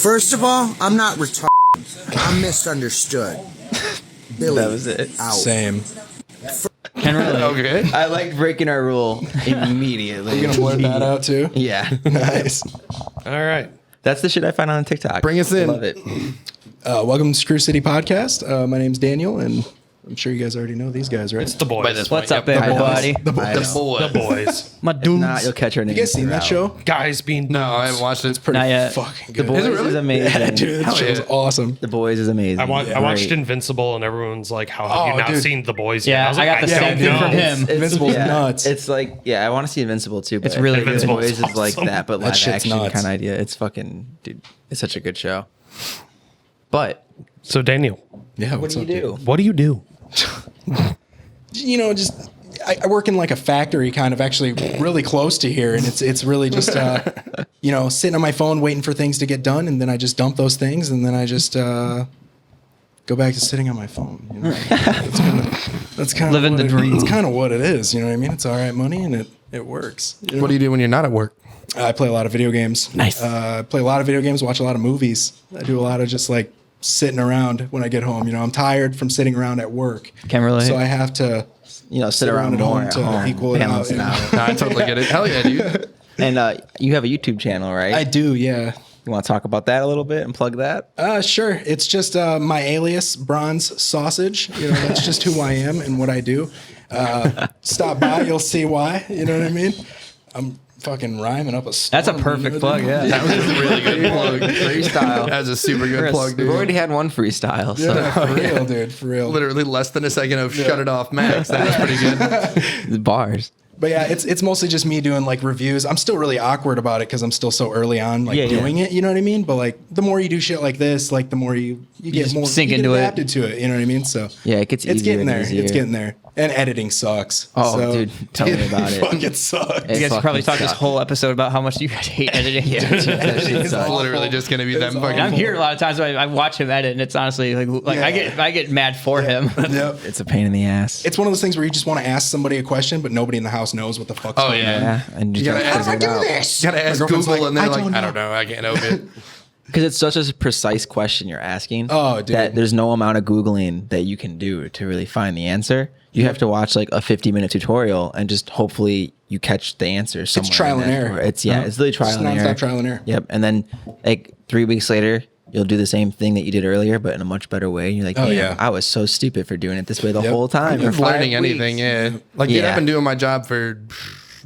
First of all, I'm not retarded. I'm misunderstood. Billy, That was it. out. Same. Can relate. Okay. I like breaking our rule immediately. You gonna blur that out too? Yeah. Nice. All right. That's the shit I find on TikTok. Bring us in. Love it. Welcome to Screw City Podcast. My name's Daniel, and I'm sure you guys already know these guys, right? It's the boys. By this What's point, up, yep. everybody? The boys. I know. The boys. My If dudes. not, you'll catch our names. You guys seen that show? Guys being. No, I haven't watched it. Pretty Not yet. fucking The good. Boys Is it is, really? amazing. Yeah, dude, that Hell show's yeah. awesome. The Boys is amazing. I watched Great. Invincible, and everyone's like, "How have Oh, you not dude. seen The Boys Yeah, yet?" was I got the don't same thing know. from him. Invincible's nuts. It's like, yeah, I want to see Invincible too. But It's really I think good. The Boys is Invincible's like awesome. that, but That live shit's action nuts. kind of idea. It's fucking, dude. It's such a good show. But So Daniel, Yeah, what what's do you up, do? what do you do? dude? You know, just I work in like a factory, kind of actually really close to here, and it's really just you know, sitting on my phone waiting for things to get done, and then I just dump those things, and then I just go back to sitting on my phone. You know? That's kind of Living the dream. It's kind of what it is. You know what I mean? It's all right money, and it works. You know? What do you do when you're not at work? I play a lot of video games. Nice. Play a lot of video games, watch a lot of movies. I do a lot of just like sitting around when I get home. You know, I'm tired from sitting around at work. Can relate. So I have to You know, sit around at more home at to home, equal it balance out. it out. No, I totally get it. Hell yeah, dude. And you have a YouTube channel, right? I do, yeah. You want to talk about that a little bit and plug that? Sure. It's just my alias, Bronze Sausage. You know, that's just who I am and what I do. Stop by, you'll see why. You know what I mean? I'm fucking rhyming up a storm. That's a perfect plug, yeah. That was a really good plug. Freestyle. That was a super good Chris, plug, we've dude. already had one freestyle. So. Yeah, for real, dude, for real. Literally less than a second of shut it off, Max. That was pretty good. The bars. But yeah, it's mostly just me doing like reviews. I'm still really awkward about it because I'm still so early on doing it. You know what I mean? But like the more you do shit like this, like the more you get just more sink you get into it. adapted to it. You know what I mean? So Yeah, it gets it's easier getting and there. easier. It's getting there. And editing sucks. Oh, So, dude, tell me about it. Fucking sucks. It You guys probably fucking talked this sucks. whole episode about how much you guys hate editing. Yeah, dude, that shit It's sucks. awful. Literally just going to be them It's fucking. And I'm here a lot of times. I watch him edit, and it's honestly like Yeah. I get mad for him. Yep. It's a pain in the ass. It's one of those things where you just want to ask somebody a question, but nobody in the house knows what the fuck's Oh, going yeah. on. Yeah, and you You gotta gotta ask, figure it out. this? you gotta ask My girlfriend's Google, like, and they're I like, don't I don't know. I can't open it. Because it's such a precise question you're asking. Oh, dude. That there's no amount of Googling that you can do to really find the answer. You have to watch like a 50-minute tutorial and just hopefully you catch the answer somewhere. It's trial in and that error. tutorial. It's literally trial It's and error. nonstop trial and error. Yep. And then like 3 weeks later, you'll do the same thing that you did earlier, but in a much better way. And you're like, Oh, damn, yeah. I was so stupid for doing it this way the Yep. whole time. for 5 Learning anything, weeks. yeah. Like, dude, Yeah. I've been doing my job for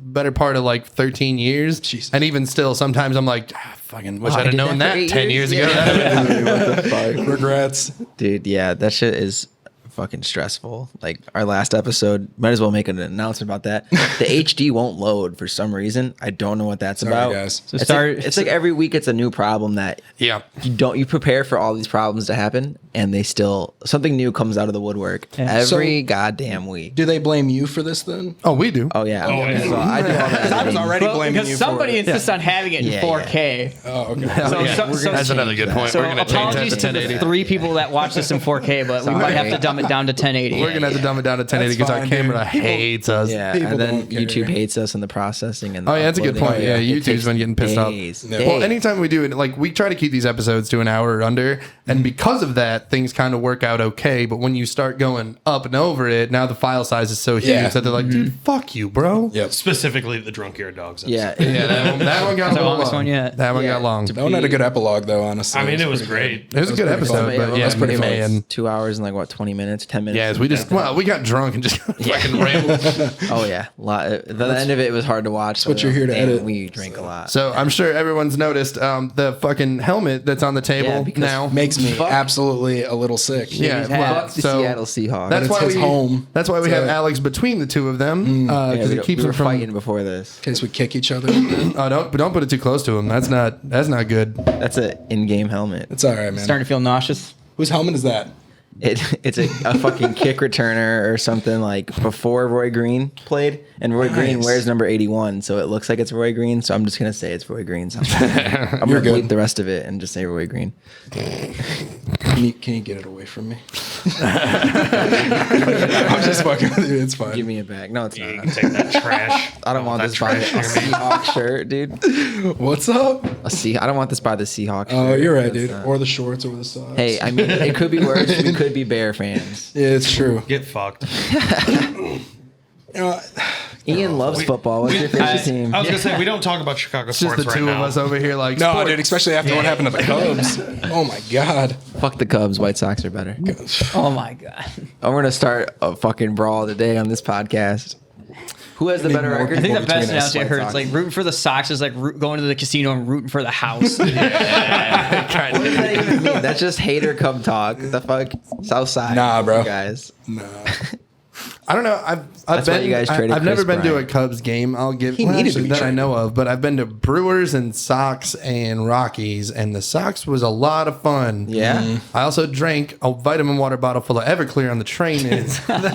better part of like 13 years. Jesus. And even still, sometimes I'm like, fucking wish Oh, I I'd have did known that that for 10 8 years years. ago. Yeah. What the fuck? Regrets. Dude, yeah, that shit is fucking stressful. Like our last episode, might as well make an announcement about that. The HD won't load for some reason. I don't know what that's Sorry, about. guys. So It's like every week it's a new problem that Yeah. you prepare for all these problems to happen and they still something new comes out of the woodwork every goddamn week. Do they blame you for this then? Oh, we do. Oh yeah. yeah. So I do all that Because I was editing. already blaming Because you somebody for it. insists on having it in Yeah, 4K. Oh, okay. That's another good point. So We're going to change that apologies to to the 1080. 3 people that watch this in 4K, but we might have to dumb it down to 1080. We're going to have to dumb it down to 1080 because our fine, camera dude. hates us. Yeah, People and then don't care. YouTube hates us in the processing and Oh, yeah, that's a good uploading. point. Yeah, It YouTube's takes been getting pissed off. days. Well, anytime we do it, like we try to keep these episodes to an hour or under, and because of that, things kind of work out okay. But when you start going up and over it, now the file size is so huge Yeah. that they're like, dude, fuck you, bro. Yep. Specifically, the Drunk Ear Dogs. episode. Yeah, Yeah, that one got That's the a little longest long. one yet. That one Yeah. got long. That one had a good epilogue, though, honestly. I mean, it was pretty great. It was a good pretty episode, fun. but yeah, That's pretty fun. man. 2 hours and like what 20 minutes, 10 minutes. Yes, we got drunk and just fucking rambled. Oh yeah, the end of it was hard to watch. what you're here to edit. We drink a lot. So I'm sure everyone's noticed the fucking helmet that's on the table Yeah, because now. Makes me Fuck. absolutely a little sick. Yeah, Fuck well, the so Seattle Seahawks. that's it's why his we home. That's why we have Alex between the two of them Yeah, because we it keeps were him from. fighting before this. In case we kick each other. Oh, don't put it too close to him. That's not good. That's an in-game helmet. It's all right, man. Starting to feel nauseous. Whose helmet is that? It's a fucking kick returner or something like before Roy Green played, and Roy Green Nice. wears number 81, so it looks like it's Roy Green. So I'm just gonna say it's Roy Green. I'm You're gonna good. bleep the rest of it and just say Roy Green. Can you get it away from me? I'm just just fucking with you. It's fine. Give me it back. No, it's You not. can take that trash. I don't want that this by a trash near me. Seahawks shirt, dude. What's up? I don't want this by the Seahawks. Oh, shirt. you're right, That's dude. not- Or the shorts or the socks. Hey, I mean, it could be worse. We could be Bear fans. Yeah, it's true. Get fucked. You know, Ian loves football. What's your favorite team? I was gonna say we don't talk about Chicago It's just sports the right two now. of us over here like no, sports. dude, especially after what happened to the Cubs. Oh my god. Fuck the Cubs. White Sox are better. Oh my god. I'm gonna start a fucking brawl today on this podcast. Who has the better more record? I think the between best us analogy I White heard is Sox. like rooting for the Sox is like going to the casino and rooting for the house. What does that even mean? That's just hater come talk. The fuck, Southside. Nah, bro. You guys. No. I don't know. I've That's why been. you guys traded I've never Chris been to a Bryant. Cubs game. I'll give He needed to actually, be that I traded. know of, but I've been to Brewers and Sox and Rockies, and the Sox was a lot of fun. Yeah. I also drank a vitamin water bottle full of Everclear on the train. And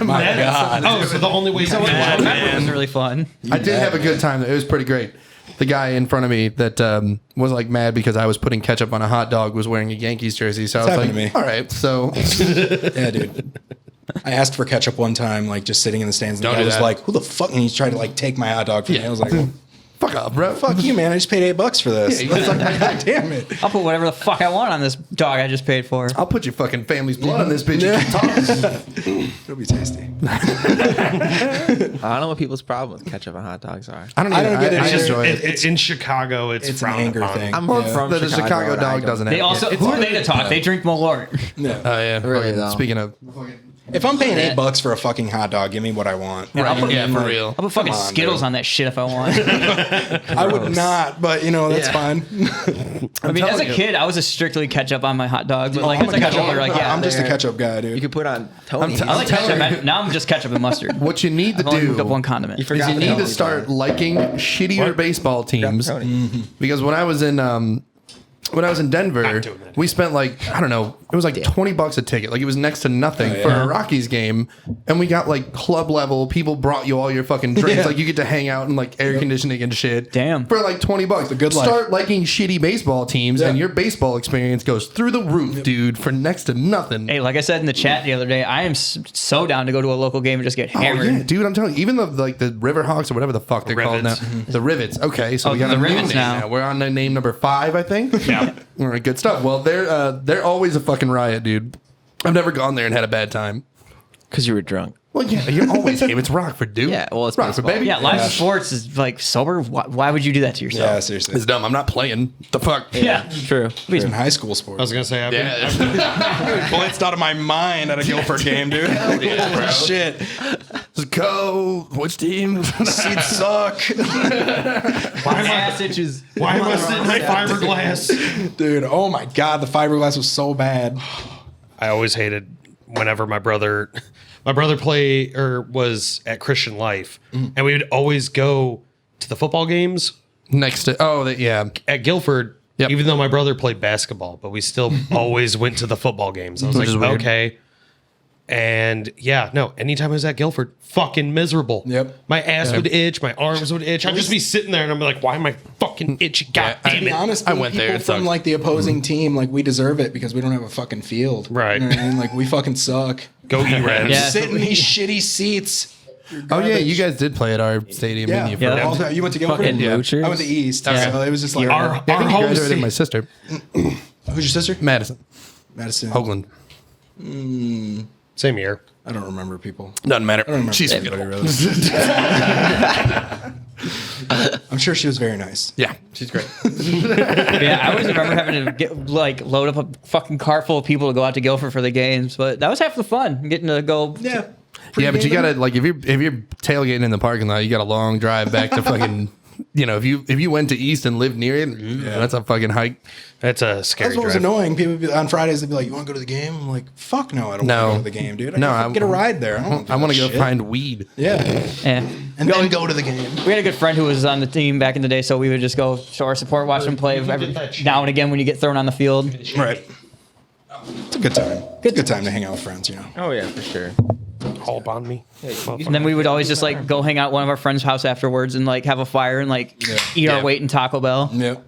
My god. Oh, so the only way you can That win was really fun. I did have a good time. It was pretty great. The guy in front of me that was like mad because I was putting ketchup on a hot dog was wearing a Yankees jersey. So I was happened like, to me. all right, so Yeah, dude. I asked for ketchup one time, like just sitting in the stands, and the Don't guy do was that. like, "Who the fuck?" And he tried to like take my hot dog from me. I was like, well, fuck off, bro. "Fuck you, man! I just paid $8 for this." Yeah, you suck my God damn it! I'll put whatever the fuck I want on this dog I just paid for. I'll put your fucking family's blood on this bitch. You keep talking. It'll be tasty. I don't know what people's problem with ketchup on hot dogs are. I don't, I don't get it I either. enjoy it. It's in Chicago. It's It's an frowned anger upon. thing. I'm Yeah. from The Chicago and I dog don't- doesn't have They also it. who are they to talk? They drink Malort. No. Oh yeah, Really, fucking- though. Speaking of, If I'm paying $8 for a fucking hot dog, give me what I want. I'll yeah, put, for real. I'll put fucking Come on, Skittles dude. on that shit if I want. I would not, but you know that's Yeah. fine. I mean, as a telling you. kid, I was a strictly ketchup on my hot dog, but like I'm as a I got ketchup. older, like yeah, I'm just a there. ketchup guy, You dude. could put on Tony. I'm I like telling ketchup. Now I'm just ketchup and mustard. What you need to I've only moved up do one condiment. You is forgot you the need to Tony start bar. liking shittier baseball teams. Tony. Because when I was in Denver, Not doing that. we spent like, I don't know, it was like $20 a ticket. Like it was next to nothing for a Rockies game. And we got like club level. People brought you all your fucking drinks. Yeah. Like you get to hang out in like air conditioning and shit. Damn. For like $20. a good life. Start liking shitty baseball teams and Yeah. your baseball experience goes through the roof, dude, for next to nothing. Hey, like I said in the chat the other day, I am so down to go to a local game and just get Oh, hammered. yeah, dude, I'm telling you, even the Riverhawks or whatever the fuck they're called now. Rivets. The Rivets. Okay, so Oh, we got the a new Rivets name now. We're on name number 5, I think. Yeah. All right, good stuff. Well, they're always a fucking riot, dude. I've never gone there and had a bad time. Because you were drunk. Well, yeah, you're always game. It's Rockford, dude. Yeah, well, it's Rockford, baseball. baby. Yeah, live sports is like sober. Why would you do that to yourself? Yeah, seriously. It's dumb. I'm not playing. The fuck? Yeah. True. In high school sports. I was gonna say. Yeah. Blitzed out of my mind at a Guilford game, dude. Holy shit. Let's go. Which team? Seats suck. Ass itches. Why am I sitting in fiberglass? Dude, oh my god, the fiberglass was so bad. I always hated whenever my brother was at Christian Life, and we would always go to the football games Next to yeah. at Guilford. Yep. Even though my brother played basketball, but we still always went to the football games. I was Which is like, weird. okay. And yeah, no, anytime I was at Guilford, fucking miserable. Yep. My ass would itch, my arms would itch. I'd just be sitting there and I'm like, why am I fucking itchy? God Yeah, damn To be it. honest, I went there, people it from sucked. like the opposing team, like we deserve it because we don't have a fucking field. Right. You know what I mean? Like we fucking suck. Go E-Reds. Yeah. Sit in these shitty seats. Oh yeah, you guys did play at our stadium, Yeah. didn't you? Yeah. All the time. You went to Guilford? Fucking moochers. I went to East. Okay. So it was just like, Our Yeah, I think you home graduated state- my sister, who's your sister? Madison Madison. Hoagland. Same year. I don't remember people. Doesn't matter. I don't remember She's anybody forgettable. really. I'm sure she was very nice. Yeah, she's great. Yeah, I always remember having to get load up a fucking car full of people to go out to Guilford for the games, but that was half the fun, getting to go. Yeah. Yeah, but you gotta like if you're tailgating in the parking lot, you got a long drive back to fucking. You know, if you went to East and lived near it, that's a fucking hike. That's a scary That's what was drive. annoying. People would be, on Fridays they'd be like, "You want to go to the game?" I'm like, "Fuck no, I don't No. want to go to the game, dude. No, I get a ride there. I I want to go find weed. Yeah, Yeah. and then go to the game. We had a good friend who was on the team back in the day, so we would just go show our support, watch them play every now and again when you get thrown on the field. Right. It's a good time. It's a good time to hang out with friends, you know. Oh, yeah, for sure. Hold on me. And then we would always just like go hang out at one of our friends' house afterwards and like have a fire and like eat our Yeah. weight in Taco Bell. Yep.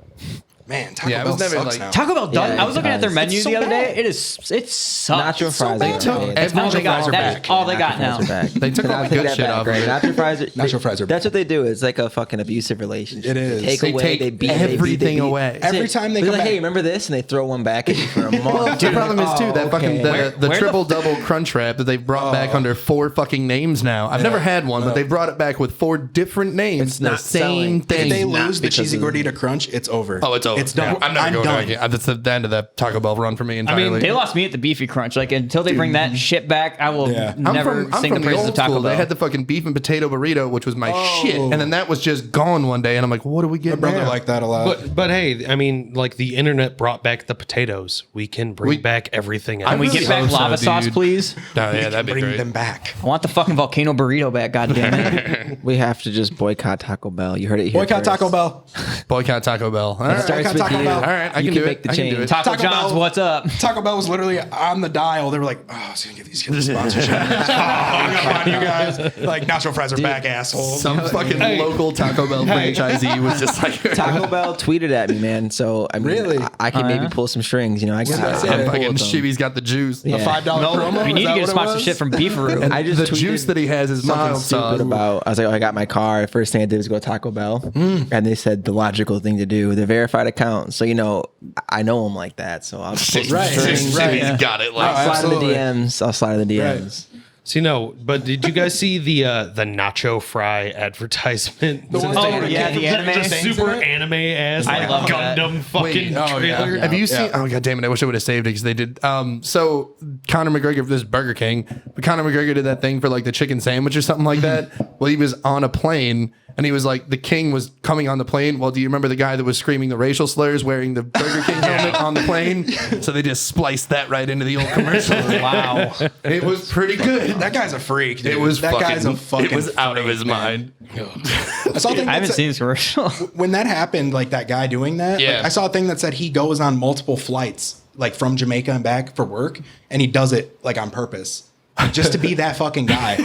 Man, Taco Yeah, it Bell was never sucks like- now. Taco Bell done. Yeah, I was looking at their it's menu so the other day. bad. It sucks. Nacho fries bad. are Took okay. That's all they got. fries are That's back. all they got now. They took all the good shit off of it. Nacho fries are Nacho fries are That's what they do. It's like a fucking abusive relationship. It is. They take They away. take They beat everything they beat. away. That's Every it. time they They're come like, back. hey, remember this? And they throw one back at you for a month. Well, the problem is too that fucking okay. the Where the triple double crunch wrap that they've brought back under 4 fucking names now. I've never had one, but they brought it back with 4 different names. It's not the same selling. thing. If they Not lose the because cheesy of- gordita crunch, it's over. Oh, it's over. It's done. I'm never going done. back again. That's the end of that Taco Bell run for me I entirely. mean, They lost me at the beefy crunch. Like until they bring that shit back, I will Yeah. never sing the praises of Taco school. Bell. They had the fucking beef and potato burrito, which was my shit, and then that was just gone one day, and I'm like, what do we get My brother now? liked that a lot. but hey, I mean, like the internet brought back the potatoes. We can bring back everything else. Can we really get back hope so, lava sauce, dude. please? Oh, yeah, that'd be Bring great. them back. I want the fucking volcano burrito back. God damn it! We have to just boycott Taco Bell. You heard it here. Boycott first. Taco Bell. Boycott Taco Bell. All right. Starts Boycott with Taco you. Bell. All right, I You can do make it. the I can do change. it. Taco, Taco John's, Bell. what's up? Taco Bell was literally on the dial. They were like, "Oh, I was gonna give these kids a sponsorship. Hung up on you guys. Like nacho fries are back, assholes." Some fucking local Taco Bell franchisee was just like Taco Bell tweeted at me, man. So I mean, Really? I can maybe yeah? pull some strings. You know, I got. I say? I'm fucking cool with them. Shibby's got the juice. The Yeah. $5 promo. We need Is to that get a what it sponsorship was? from Beefaroo. I just The tweeted juice that he has is something mild stupid sauce. about. I was like, oh, I got my car. First thing I did was go to Taco Bell, and they said the logical thing to do, the verified account. So you know, I know them like that. So I'll just pull some Right. strings. Right. Shibby's got it. Oh, Like, Slide in the absolutely. DMs. I'll slide in the DMs. See, no, but did you guys see the Nacho Fry advertisement? The one- Oh, yeah, the anime. The Things in super it? anime ass I like, love that. Gundam fucking oh, yeah. trailer. have you Yeah. seen? Oh god damn it! I wish I would have saved it because they did. So Conor McGregor, this Burger King, but Conor McGregor did that thing for like the chicken sandwich or something like that. Well, he was on a plane and he was like, the king was coming on the plane. Well, do you remember the guy that was screaming the racial slurs wearing the Burger King helmet on the plane? So they just spliced that right into the old commercial. Wow. It was pretty good. That guy's a freak. Dude. It was that fucking, guy's a fucking. It was out of freak, his man. mind. I saw a thing I that haven't said- seen this commercial. when that happened, like that guy doing that. Yeah. Like, I saw a thing that said he goes on multiple flights, like from Jamaica and back for work, and he does it like on purpose, like, just to be that fucking guy.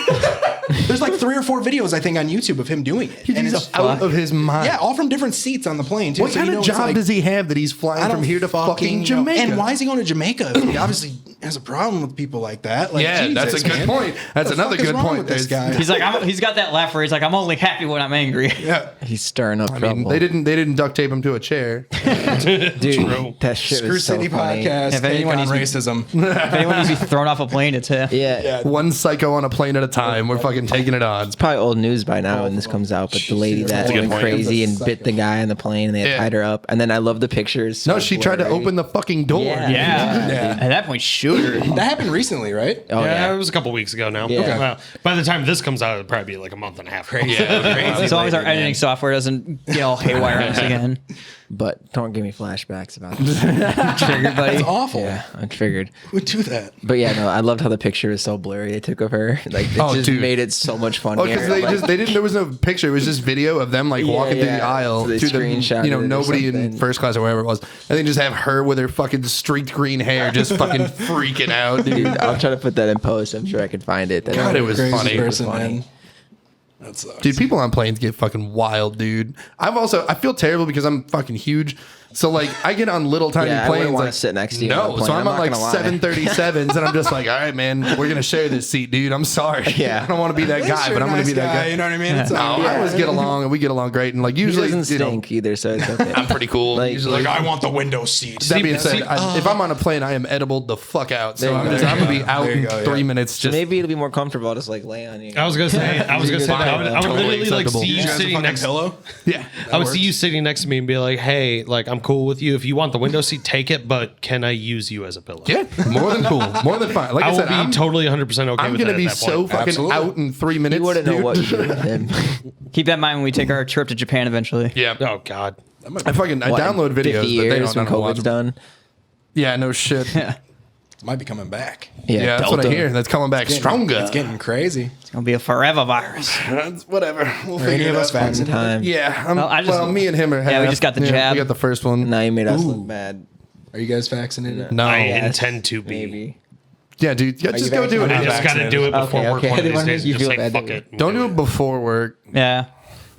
There's like 3 or 4 videos I think on YouTube of him doing it, and He's it's out of his mind. yeah, all from different seats on the plane too. What So kind you of know it's job like- does he have that he's I flying don't from here to fucking know. Jamaica? And why is he going to Jamaica? He obviously has a problem with people like that. Like, Yeah, that's Jesus, a good man. point. That's What the another fuck is good wrong point. with this guy. He's like, he's got that laugh where he's like, I'm only happy when I'm angry. Yeah. He's stirring up I trouble. mean, they didn't duct tape him to a chair. Dude, that shit Screw was so City funny. podcast. If Take anyone on needs racism. If anyone needs to be thrown off a plane, it's him. Yeah. One psycho on a plane at a time. We're fucking taking it on. It's probably old news by now when this comes out, but the lady that a good went point. crazy and bit the guy on the plane and they had Yeah. tied her up. And then I love the pictures. No, so she tried to blurry. open the fucking door. Yeah. Yeah. At that point, shoot her. That happened recently, right? Oh, yeah, yeah. it was a couple weeks ago now. Yeah. Okay. Well, by the time this comes out, it'll probably be like a month and a half. Crazy. As long as our editing software doesn't get all haywire on us again. But don't give me flashbacks about this. Triggered, buddy. It's awful. Yeah, I'm triggered. Who would do that? But yeah, no, I loved how the picture is so blurry they took of her. Like, it Oh, just dude. made it so much funnier. Oh, because they didn't. There was no picture. It was just video of them like Yeah, walking through yeah. the aisle So they to the screenshotted it or nobody in something. first class or wherever it was, and then just have her with her fucking streaked green hair just fucking freaking out, dude. Dude, I'll try to put that in post. I'm sure I can find it. God, it was Crazy funny. person, funny. man. That sucks. Dude, people on planes get fucking wild, dude. I feel terrible because I'm fucking huge. So like I get on little tiny Yeah, I planes. wouldn't wanna like, sit next to you on No, a plane, so I'm I'm on not like gonna lie. 737s, and I'm just like, all right, man, we're gonna share this seat, dude. I'm sorry. Yeah. I don't want to be that guy, but I'm gonna be that guy. You know what I mean? It's No, like, I always get along, and we get along great. And like He usually, doesn't you know, stink either, so it's okay. I'm pretty cool. Like- usually, like I want the window seat. that being said, if I'm on a plane, I am edibled the fuck out. So I'm gonna be out There you in go, 3 yeah. minutes. So Just maybe it'll be more comfortable. I'll just like lay on you. I was gonna say that. I would Totally literally like acceptable. see you You guys a sitting fucking next. pillow? yeah. I would see you sitting next to me and be like, "Hey, like I'm cool with you. If you want the window seat, take it. But can I use you as a pillow?" Yeah, more than cool, more than fine. Like I I will said, be I'm totally 100% okay I'm with gonna that be at that so point. fucking Absolutely. out in 3 minutes. You wouldn't know dude. what to do with him. Keep that in mind when we take our trip to Japan eventually. Yeah. Oh God. I What, download videos, 50 but they years don't when know how to watch COVID's them. done. Yeah, no shit. Yeah, Might be coming back. that's what I Delta. hear. That's coming back stronger. It's getting crazy. It's gonna be a forever virus. That's whatever. We'll Are any figure of it us out. vaccinated? Time. Yeah, Well, me and him are. Yeah, we just got the jab. We got the first one. Now you made us look bad. Are you guys vaccinated? No, I yes, intend to be. Maybe. yeah, dude, yeah, Are just you go do it. I vaccinated? just got to do it before Okay, work okay. one I of these didn't days. wanna And just make you say feel fuck bad. it. Don't do it before work. Yeah.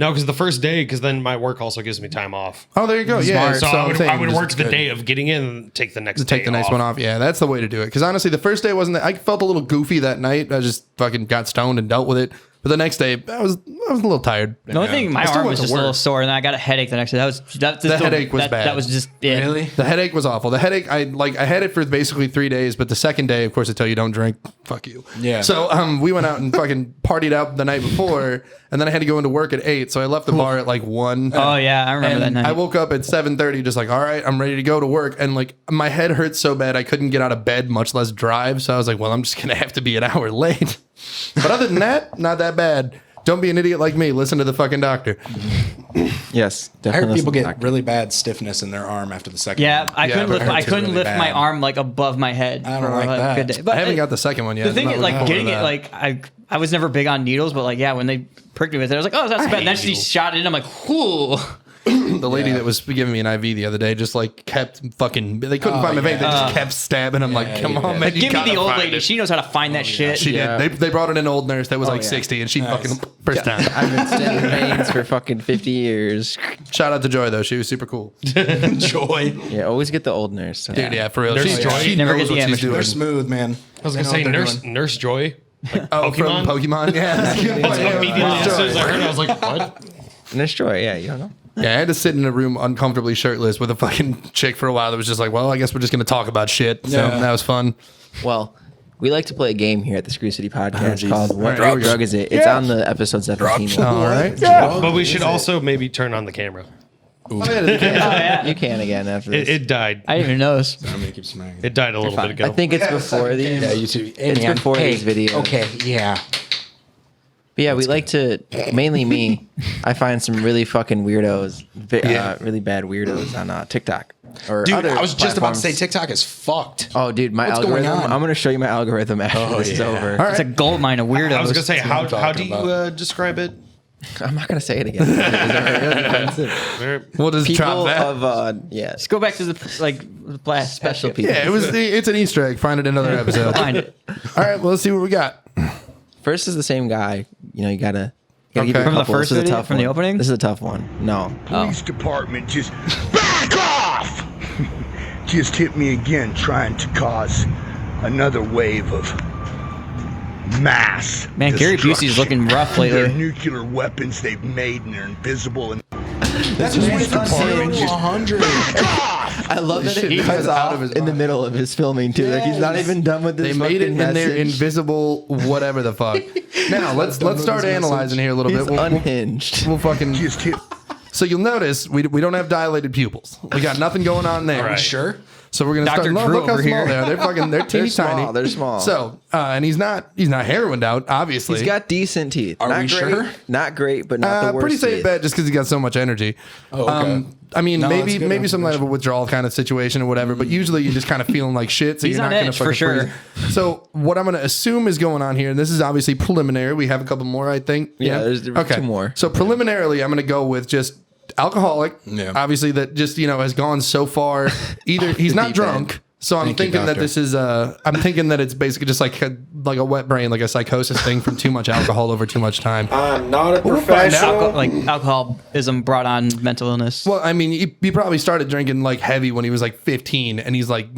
No, because the first day, because then my work also gives me time off. Oh, there you go. Yeah, So I'm I saying would just work the day of getting in and take the next take the next one off. Yeah, that's the way to do it. Because honestly, the first day wasn't. I felt a little goofy that night. I just fucking got stoned and dealt with it. But the next day, I was a little tired. The only thing, my I still arm went was to just a little work. sore, and then I got a headache the next day. The headache was bad. That was just it. Really? The headache was awful. The headache, I had it for basically 3 days, but the second day, of course, they tell you don't drink. Fuck you. Yeah. So we went out and fucking partied out the night before, and then I had to go into work at 8. So I left the bar at like 1. Oh yeah, I remember that And night. I woke up at 7:30, just like, all right, I'm ready to go to work. And like my head hurt so bad I couldn't get out of bed, much less drive. So I was like, well, I'm just gonna have to be an hour late. But other than that, not that bad. Don't be an idiot like me. Listen to the fucking doctor. Yes, I definitely. heard people listen to get doctor. really bad stiffness in their arm after the second Yeah, one. I couldn't but lift. it I hurts couldn't really lift my bad. arm like above my head. I don't for like a that. good day. But I haven't got the second one yet. The thing I'm is, not like looking getting it, forward to like I was never big on needles, but like yeah, when they pricked me with it, I was like, oh, that's bad. And then she shot it in. I'm like, whoo. the lady that was giving me an IV the other day just like kept fucking. They couldn't find my vein. They just kept stabbing. I'm like, come on, man. you Give me gotta the old find lady. it. She knows how to find that shit. She Yeah. did. They brought in an old nurse that was like yeah. 60, and she fucking first time. I've been studying veins for fucking 50 years. Shout out to Joy though. She was super cool. Joy. Yeah, always get the old nurse. Dude, yeah, for real. Nurse She, Joy? she Never knows get the what she's amateur. doing. They're smooth, man. I was gonna say Nurse Joy. Oh, from Pokemon. Yeah, that's a good point. Immediately Nurse as soon as Joy. I heard it, I was like, what? Nurse Joy, yeah, you don't know. Yeah, I had to sit in a room uncomfortably shirtless with a fucking chick for a while that was just like, well, I guess we're just going to talk about shit. So Yeah. that was fun. Well, we like to play a game here at the Screw City Podcast called What All right, Drug Is It? It's on the episode 17 one. All right. But we should also maybe turn on the camera. You can again after this. It died. I didn't even notice. I'm gonna keep smacking. It died a little bit ago. I think it's before these. Yeah, you too. Hey, It's man. before Hey, these videos. Okay, yeah. But yeah, we like to, mainly me, I find some really fucking weirdos, really bad weirdos on TikTok. Or Dude, other I was just about to say platforms. TikTok is fucked. Oh, dude, my What's going algorithm. on? I'm going to show you my algorithm after this is yeah. over. All right. It's a gold mine of weirdos. I was gonna say, That's what I'm how do talking you about. describe it? I'm not going to say it again. It's really offensive. We'll just People drop that. of, yes. Go back to the last Special people. Yeah, it's an Easter egg. Find it in another episode. Find it. All right, well, let's see what we got. First is the same guy. You know, you gotta keep Okay. it From the couple. first This is a video? tough From the one. opening? This is a tough one. No. Police department just back off. Just hit me again, trying to cause another wave of mass. Man, Gary Busey's looking rough Their lately. nuclear weapons they've made, and they're invisible. And That's police department just 100. I love that Shit it comes cuts out off of his in the middle of his filming too. Like he's not even done with this. They made it fucking in their message. invisible whatever the fuck. Now, let's start analyzing here a little He's bit. unhinged. We'll fucking... just hit. So you'll notice we don't have dilated pupils. We got nothing going on there. Right. Sure. So we're gonna Dr. start. Drew Look how over small here. they are. They're fucking. They're teeny small, tiny. they're small. So and he's not heroined out. Obviously, He's got decent teeth. Are not we great, sure? Not great, but not the worst. pretty safe teeth. bet just because he's got so much energy. Oh, okay. I mean, No, maybe that's good maybe some kind of a information. withdrawal kind of situation or whatever. But usually you're just kind of feeling like shit, so He's you're on not going to edge for sure. freeze. So what I'm going to assume is going on here, and this is obviously preliminary. We have a couple more, I think. Yeah, there's two more. So preliminarily, I'm going to go with just alcoholic. Yeah. Obviously, that just has gone so far. Either he's not deep drunk. end. So I'm Thank you, thinking that doctor. this is I'm thinking that it's basically just like a wet brain, like a psychosis thing from too much alcohol over too much time. I'm not a We'll find out. professional. Alcoholism brought on mental illness. Well, I mean, he probably started drinking like heavy when he was like 15, and he's like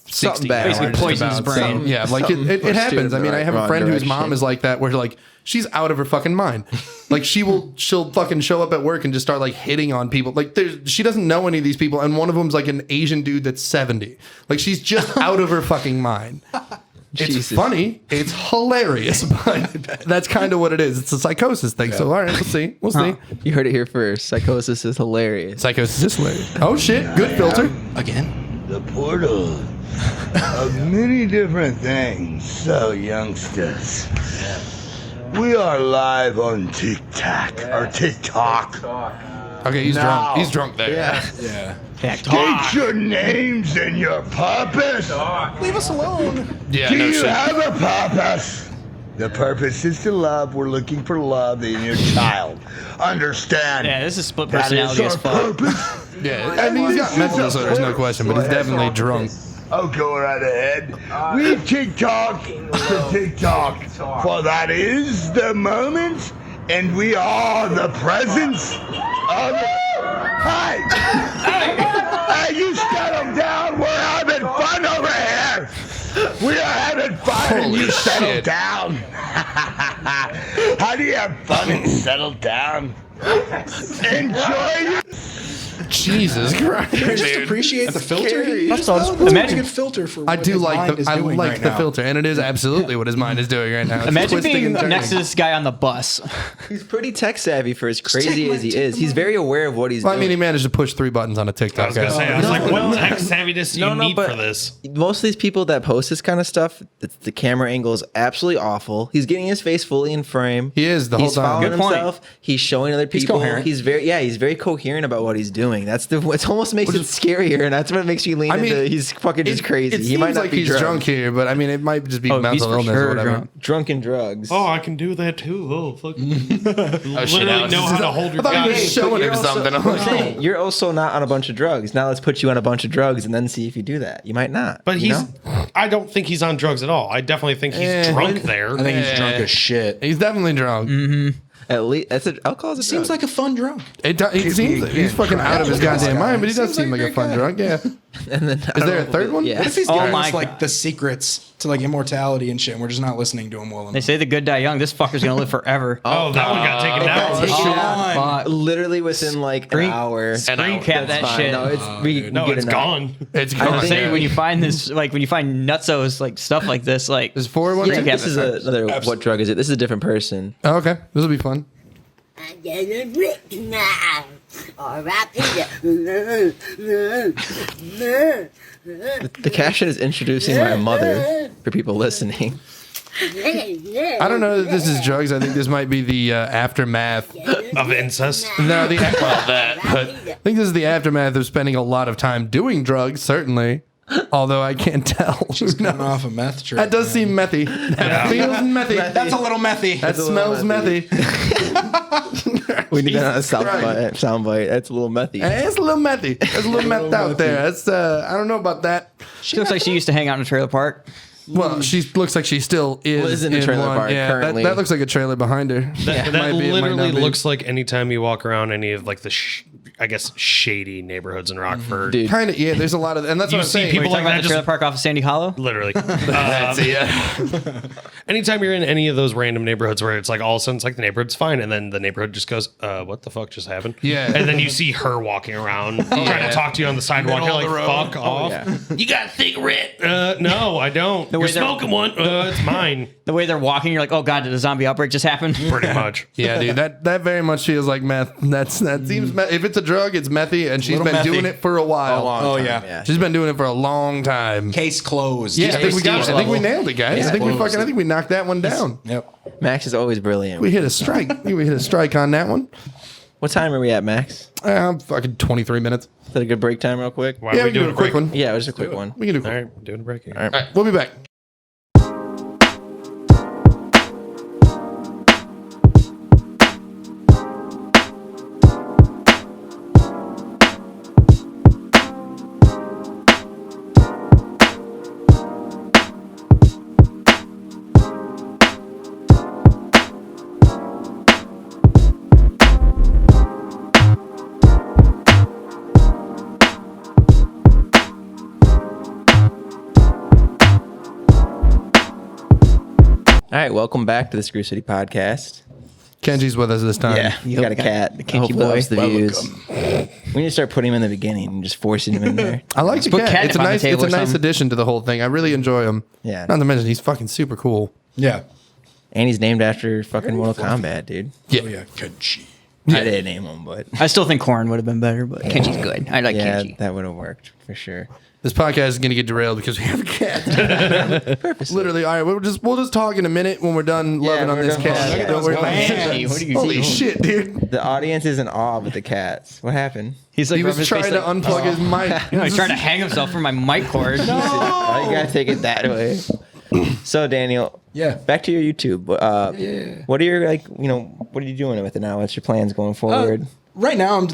60. bad. now, Basically or just poisoned his about. brain. So, yeah, like Something it pushed you happens. in I mean, the I have a wrong friend whose direction. mom is like that, where like she's out of her fucking mind. Like she'll fucking show up at work and just start like hitting on people. Like she doesn't know any of these people, and one of them's like an Asian dude that's 70. Like she's just out of her fucking mind. It's Jesus. funny. It's hilarious, but that's kind of what it is. It's a psychosis thing. So all right, we'll see. We'll see. You heard it here first. Psychosis is hilarious. Psychosis is hilarious. Oh shit! Good filter. Again? The portal of many different things. So, youngsters, we are live on TikTok or TikTok. Okay, he's No. drunk. He's drunk there. Yeah. State your names and your purpose. Leave us alone. Yeah, Do no you shit. have a purpose? The purpose is to love. We're looking for love in your child. Understand? Yeah, this is split That is personality as our fuck. purpose. Yeah, I mean, he's got mental disorders, no question, but he's definitely drunk. Oh, go right ahead. We TikTok to TikTok, for that is the moment And we are the presence of... Hey! Hey, you settle down. We're having fun over here. We are having fun and you settle down. How do you have fun and settle down? Enjoy your... Jesus Christ, Just dude. appreciate the filter. He That's just all. developed a Imagine- good filter for what I do his like mind the is I doing like right the now. filter, and it is absolutely what his mind is doing right now. It's Imagine twisting being and turning. next to this guy on the bus. He's pretty tech savvy for as crazy take as he the is. He's very aware of what he's Well, I doing. mean, he managed to push 3 buttons on a TikTok. I was gonna say, I was like, what tech savviness do you need for this? Most of these people that post this kind of stuff, the camera angle is absolutely awful. He's getting his face fully in frame. He is the whole He's time. following Good point. himself. He's showing other people. coherent. He's very coherent about what he's doing. That's the. It almost makes it scarier, and that's what makes you lean into. He's fucking just crazy. It He seems might not like be he's drunk here, but I mean, it might just be Oh, he's mental for illness sure or whatever. drunk. Drunken drugs. Oh, I can do that too. Oh, fuck. shit, Literally Alex. know how to hold your I thought he gun. was showing him something. I'm like, Saying, you're also not on a bunch of drugs. Now let's put you on a bunch of drugs and then see if you do that. You might not. But you he's. know? I don't think he's on drugs at all. I definitely think he's drunk there. I think he's drunk as shit. he's definitely drunk. At least that's alcohol's a Seems drug. like a fun drunk. It seems like he's fucking out of his goddamn mind, but he does seem like a fun drunk. Yeah. And then Is there a third one? Yeah. What if he's Oh giving my us like God. the secrets to like immortality and shit, and we're just not listening to him well They enough? say the good die young. This fucker's gonna live forever. Oh, that one got taken down. Oh, fuck. Literally within like Screen- an hour. Screen cap that Fine. shit. No, we No, get it's enough. gone. It's I gone. think- Say when you find this, like when you find nutsos, like stuff like this, like There's 4 one. Yeah, Yeah, this is another. What drug is it? This is a different person. Oh, okay, this will be fun. I get a brick now. Or wrap The caption is introducing my mother for people listening. I don't know that this is drugs. I think this might be the aftermath. Of incest. No, but I think this is the aftermath of spending a lot of time doing drugs. Certainly, although I can't tell. Coming off a meth trip. That does seem methy. That feels methy. That's a little methy. That smells methy. We need that on a soundbite. That's a little methy. It's a little methy. There's a little meth out there. That's I don't know about that. she looks like she used to hang out in a trailer park. Well, she looks like she still is Lives in a trailer one. park Yeah, currently. that looks like a trailer behind her. That Might be, it might literally not be. looks like anytime you walk around any of like the, I guess, shady neighborhoods in Rockford. Dude. Kind of. Yeah, there's a lot of, and that's You what I'm see saying. people Are you talking like about that the trailer just park off of Sandy Hollow? literally. Yeah. Anytime you're in any of those random neighborhoods where it's like all of a sudden it's like the neighborhood's fine, and then the neighborhood just goes, what the fuck just happened? Yeah. And then you see her walking around trying to talk to you on the sidewalk. You're like, fuck off. You got a cigarette? No, I don't. You're way they're- smoking one? It's mine. The way they're walking, you're like, oh god, did a zombie outbreak just happen? Pretty much. Yeah, dude, that very much feels like meth. That seems if it's a drug, it's methy, and she's Little been methy. doing it for a while. Oh yeah. She's been doing it for a long time. Case closed. Yeah, I think we got it. I think we level. nailed it, guys. I think we knocked that one down. Yep. Max is always brilliant. We hit a strike. We hit a strike on that one. What time are we at, Max? Fucking 23 minutes. Is that a good break time, real quick? Why Yeah, are we we can do doing a quick one. Yeah, just a quick one. We can do a All quick. right, doing a break here. All right. All right, we'll be back. All right, welcome back to the Screw City podcast. Kenji's with us this time. Yeah, you got a cat. The Kenji Hopefully boy. loves the views. We need to start putting him in the beginning and just forcing him in there. I like the put cat. catnip It's a on the nice. table It's a or nice something. addition to the whole thing. I really enjoy him. Yeah. Not to mention he's fucking super cool. Yeah. And he's named after fucking Mortal Kombat, dude. Yeah. Oh yeah. Kenji. I didn't name him, but I still think Corn would have been better, but Kenji's good. I like yeah, Kenji. that would have worked for sure. This podcast is going to get derailed because we have a cat. Literally. All right, we'll just talk in a minute when we're done loving on we're this done cat. loving. Don't worry about it. Kenji, what are you Holy doing? shit, dude. The audience is in awe with the cats. What happened? He's like He was rubbing his trying face to like, unplug his mic. no, he's trying to hang himself from my mic cord. Why you gotta take it that way? So Daniel, Yeah. back to your YouTube. What are your what are you doing with it now? What's your plans going forward? Right now, I'm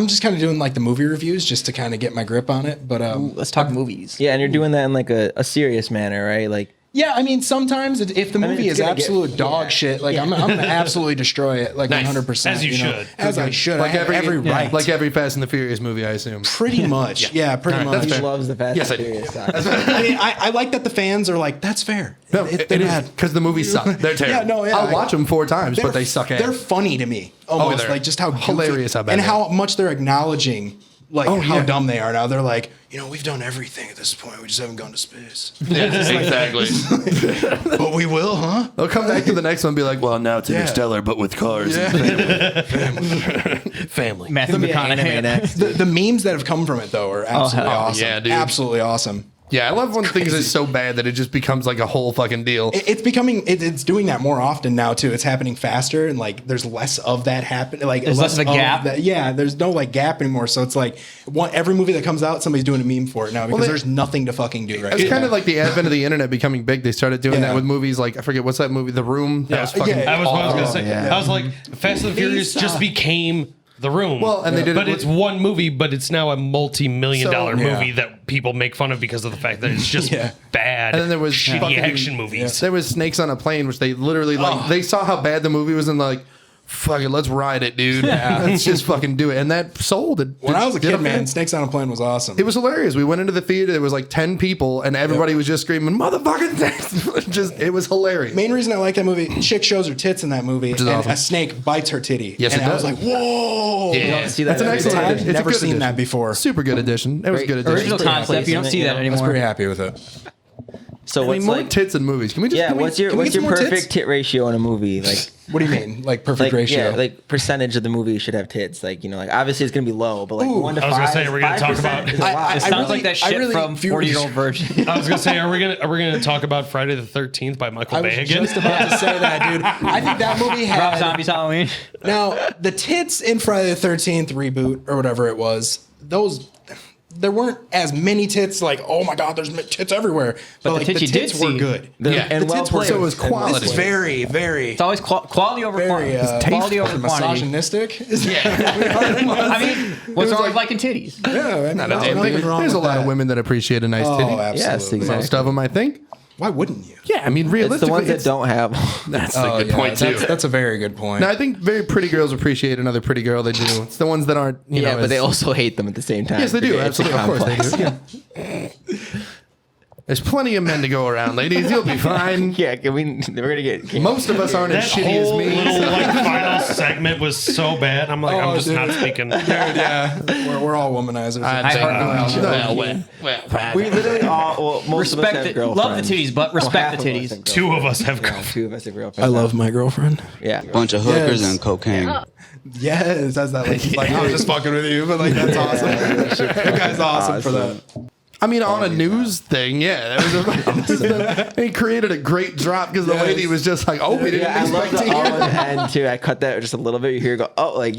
just kind of doing like the movie reviews just to kind of get my grip on it. But Let's talk movies. Yeah, and you're doing that in like a serious manner, right? Like Yeah, I mean, sometimes if the movie it's is gonna get- absolute dog yeah. shit, like I'm gonna absolutely destroy it, like Nice. 100%. As you should. As I should. Like I have every right. like every Fast and the Furious movie, I assume. Pretty much. Yeah, pretty much. He loves the Fast Yes, and I do. Furious side. I mean, I like that the fans are like, that's fair. No, They're it is bad. because the movies suck. They're terrible. Yeah, no, yeah, I'll watch them 4 times, but they suck ass. They're funny to me, almost they're like just how goofy, hilarious how bad and they how much they're acknowledging, like how yeah. dumb they are now. They're like, we've done everything at this point. We just haven't gone to space, Yeah, exactly. but we will, huh? They'll come back to the next one and be like, well, Well, now it's Interstellar, but with cars. family. Matthew McConaughey. The memes that have come from it though are absolutely awesome. yeah, dude. Absolutely awesome. Yeah, I love when things are so bad that it just becomes like a whole fucking deal. It's becoming. It's doing that more often now too. It's happening faster, and like there's less of that happen. Like There's less of a gap? Yeah, there's no like gap anymore. So it's like every movie that comes out, somebody's doing a meme for it now because there's nothing to fucking do right now. It's kind of like the advent of the internet becoming big. They started doing Yeah. that with movies like, I forget, what's that movie? The Room? That was fucking yeah. I was what I was gonna awful. say. I was like, Fast and the Furious just became The Room. Well, and they did it but with- it's one movie, but it's now a multi-million-dollar So, movie yeah. that people make fun of because of the fact that it's just Yeah. bad. And then there was shitty fucking- action movies. There was Snakes on a Plane, which they literally like. They saw how bad the movie was, and like, fuck it, let's ride it, dude. Let's just fucking do it. And that sold it. when I was a Did kid, man, okay. Snakes on a Plane was awesome. It was hilarious. We went into the theater. There was like 10 people, and everybody was just screaming, "Motherfucking snakes!" It was hilarious. Main reason I like that movie, chick shows her tits in that movie, and awesome. a snake bites her titty. Yes, and it I does. was like, whoa! You don't see that That's an every excellent day. I've addition. It's a never good seen that addition. before. Super good addition. It was a good addition. Original concept. You don't see that I was anymore. pretty happy with it. So I what's mean, more like? tits in movies. Can we just? Yeah, can we- what's your can we what's get your some more perfect tits? tit ratio in a movie? Like, What do you mean? Like perfect ratio? yeah, like percentage of the movie should have tits. Like, like obviously it's gonna be low, but like Ooh. 1 to 5. I was gonna say, are we gonna talk 5% about- is a lot. It sounds really- like that I shit really from view- 40-Year-Old Virgin. I was gonna say, are we gonna talk about Friday the 13th by Michael I was Bay again? just about to say that, dude. I think that movie Rob had Zombie's Halloween. now the tits in Friday the 13th reboot or whatever it was. There weren't as many tits. Like, oh my god, there's tits everywhere. But the like tits the you did tits were see. good. And the well tits were played. So it was good. quality. This is very, very, It's always quality over very quantity. Quality over quantity. misogynistic. I mean, what's wrong with liking titties? Yeah, Not a damn thing. There's a lot of women that appreciate a nice Oh, titty. absolutely. Yes, exactly. Most of them, I think. Why wouldn't you? Yeah, I mean, It's realistically, the ones that don't have. That's a good point, too. That's a very good point. No, I think very pretty girls appreciate another pretty girl. They do. It's the ones that aren't. You Yeah, know, but they as- also hate them at the same time. Yes, they do. It's Absolutely, of course complex. they do. Yeah. There's plenty of men to go around, ladies. You'll be fine. Yeah, we're gonna get. Most of us aren't That as shitty as whole me. little like final segment was so bad. I'm like, I'm just dude. not speaking. yeah, we're all womanizers. I think- We literally all. Well, most of us Respect have it. girlfriends. Love the titties, but respect half the of us titties. have Two of us have girlfriends. girl. Two of us have I girlfriends. love my girlfriend. Yeah. Bunch of hookers Yes. and cocaine. Yes, that's that. Like I'm just fucking with you, but like that's awesome. That guy's awesome for that. I mean, on a news thing, yeah. That was he created a great drop because the Yes. lady was just like, "Oh, we didn't Yeah, I love expect the to all hear." at the end too. I cut that just a little bit. You hear it go, oh, like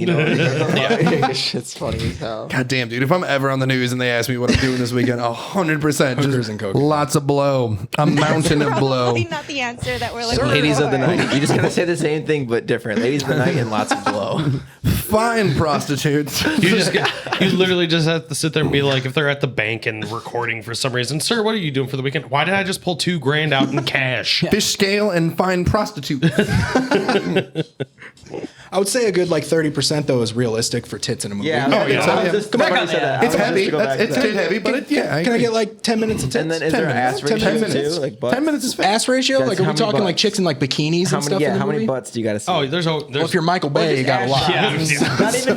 shit's funny as hell. God damn, dude! If I'm ever on the news and they ask me what I'm doing this weekend, 100%, Hookers just and coke. lots of blow, a mountain of blow. Probably not the answer that we're looking Ladies for. of the night. You just gotta say the same thing but different. Ladies of the night and lots of blow. Fine prostitutes. You literally just have to sit there and be like, if they're at the bank and recording for some reason, sir, what are you doing for the weekend? Why did I just pull $2,000 out in cash? Fish scale and fine prostitute. I would say a good like 30% though is realistic for tits in a movie. Yeah. Oh, yeah. Come back on that. It's heavy. It's tit heavy, but it, yeah. Can I get like 10 minutes of tits? And then is 10 there an minutes? ass 10 ratio minutes. too? Like butts? 10 minutes is fast. Ass ratio? Guys, Like are how we many talking like butts? chicks in like bikinis How and many? stuff? Yeah. in the How many movie? butts do you gotta see? Oh, there's Well, if you're Michael Bay, you got a lot. Yeah. Not even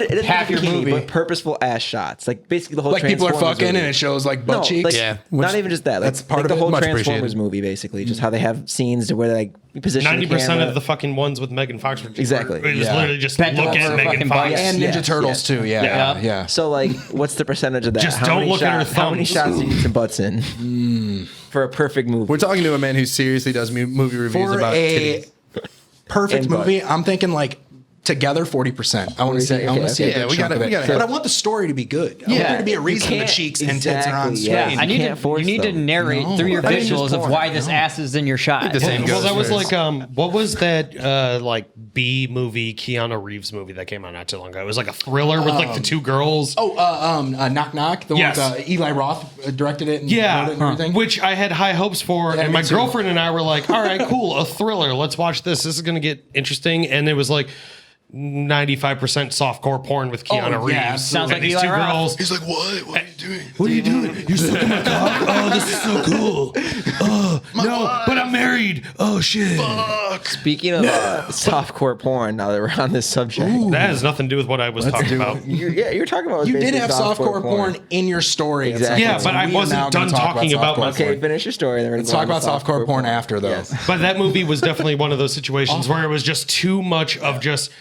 it doesn't Half have to your be bikini, movie. but purposeful ass shots. Like basically the whole Like people are Transformers fucking movie. and it shows like butt No, cheeks. like, Yeah, not which- even just that. Like, that's part like of the it. whole Much Transformers appreciated. movie, basically, just how they have scenes to where they like position 90% the camera. of the fucking ones with Megan Fox. Exactly. It was Yeah. literally just Bent look over at for Megan fucking Fox. bites. And Ninja Yes, Turtles yes. too. Yeah. Yeah. Yeah. So like, what's the percentage of that? Just don't look at her How many thumbs. shots do you need some butts in for a perfect movie? We're talking to a man who seriously does movie reviews For about a titties. perfect And butt. movie, I'm thinking like Together, 40%. I want to see. I want to see a good chunk of it. But I want the story to be good. I want there to be a reason the cheeks and tits are on screen. Yeah, you need to narrate through your visuals of why this ass is in your shot. Well, that was like what was that like B movie, Keanu Reeves movie that came out not too long ago? It was like a thriller with like the two girls. Knock Knock. The one with Eli Roth directed it and wrote it and everything. Which I had high hopes for, and my girlfriend and I were like, "All right, cool, a thriller. Let's watch this. This is gonna get interesting." And it was like 95% softcore porn with Keanu Reeves. Sounds like these Eli two Roth. girls. He's like, what? What are you doing? What are you doing? You're sucking my cock? Oh, this is so cool. Oh, no, but I'm married. Oh, shit. Fuck. Speaking of softcore porn, now that we're on this subject. That has nothing to do with what I was talking about. You're talking about. You did have softcore porn in your story. Exactly. Yeah, but I wasn't done talking about my Okay, finish your story. Then let's talk about softcore porn after, though. Yes. But that movie was definitely one of those situations where it was just too much of just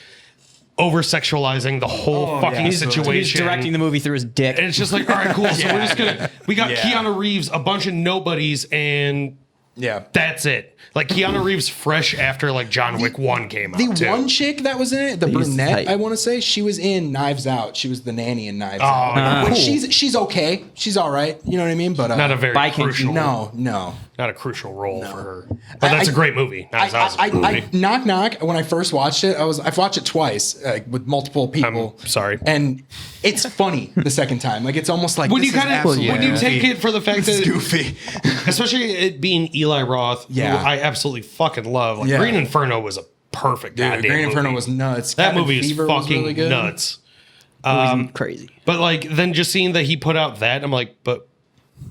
over sexualizing the whole fucking situation. He's directing the movie through his dick. And it's just like, all right, cool. So we're just we got Keanu Reeves, a bunch of nobodies, and that's it. Like Keanu Reeves fresh after like John Wick 1 came out. The one chick that was in it, the brunette, I want to say, she was in Knives Out. She was the nanny in Knives Out. Which she's okay. She's all right. You know what I mean? But not a very crucial. No. Not a crucial role for her. But that's a great movie. Knock Knock. When I first watched it, I've watched it twice with multiple people. I'm sorry. And it's funny the second time. Like it's almost like when you take it for the fact that it's goofy, especially it being Eli Roth, who I absolutely fucking love. Like Green Inferno was a perfect goddamn Green movie. Inferno was nuts. That movie is fucking really nuts. Crazy. But like then just seeing that he put out that, I'm like, but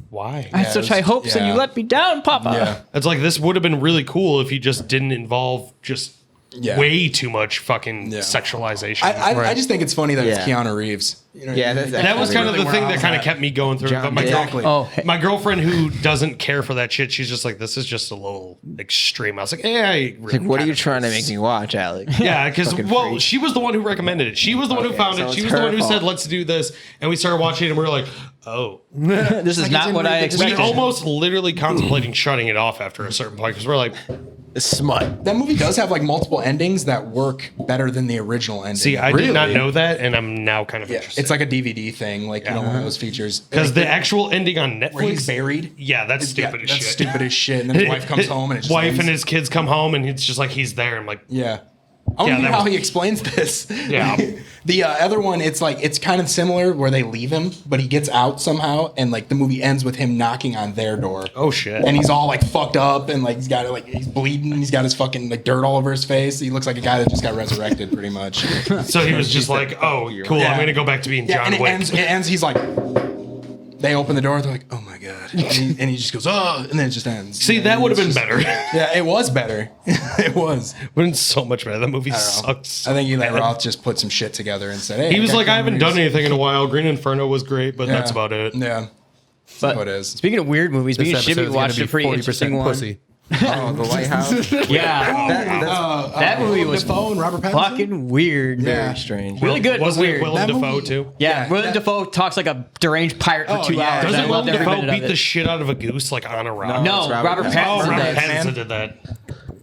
why? I had such high hopes and you let me down, Papa. Yeah. It's like this would have been really cool if he just didn't involve just way too much fucking sexualization. I just think it's funny that it's Keanu Reeves. You know that was kind of the thing that kind of kept me going through. But my girlfriend who doesn't care for that shit, she's just like, this is just a little extreme. I was like, really like, what are you trying to make me watch, Alex? Yeah, because she was the one who recommended it. She was the one who found it. She was the one who said, let's do this. And we started watching it and we were like, oh. This is not what I expected. We almost literally contemplating shutting it off after a certain point because we're like, smut. That movie does have like multiple endings that work better than the original ending. See, I did not know that, and I'm now kind of interested. It's like a DVD thing, like one of those features. Because the actual ending on Netflix, where he's buried. Yeah, that's stupid as shit. That's stupid as shit. And then his wife comes home, and it's just wife and his kids come home, and it's just like he's there. I'm like, I want to hear how he explains this. Yeah. The other one, it's kind of similar where they leave him, but he gets out somehow, and like the movie ends with him knocking on their door. Oh shit! And he's all like fucked up, and like he's bleeding. He's got his fucking like dirt all over his face. He looks like a guy that just got resurrected, pretty much. So he was just like, "Oh, cool. I'm gonna go back to being John Wick." It ends. He's like. They open the door. They're like, "Oh my god!" And he just goes, "Oh!" And then it just ends. See, that would have been better. Yeah, it was better. It was. Would have been so much better. That movie sucks. I think Eli Roth just put some shit together and said, "Hey." He was like, "I haven't done anything in a while. Green Inferno was great, but that's about it." Yeah, but what it is. Speaking of weird movies, me and Shibby watched a pretty interesting one. Pussy. Oh, the White House. Yeah, that movie was fucking weird. Very strange. Really good, Wasn't weird. it Willem Dafoe too? Yeah, Willem Dafoe talks like a deranged pirate for 2 hours. Doesn't I loved Willem every Dafoe minute beat of the it. shit out of a goose like on a rock? No, Robert Pattinson. Oh, Robert did. Pattinson did that.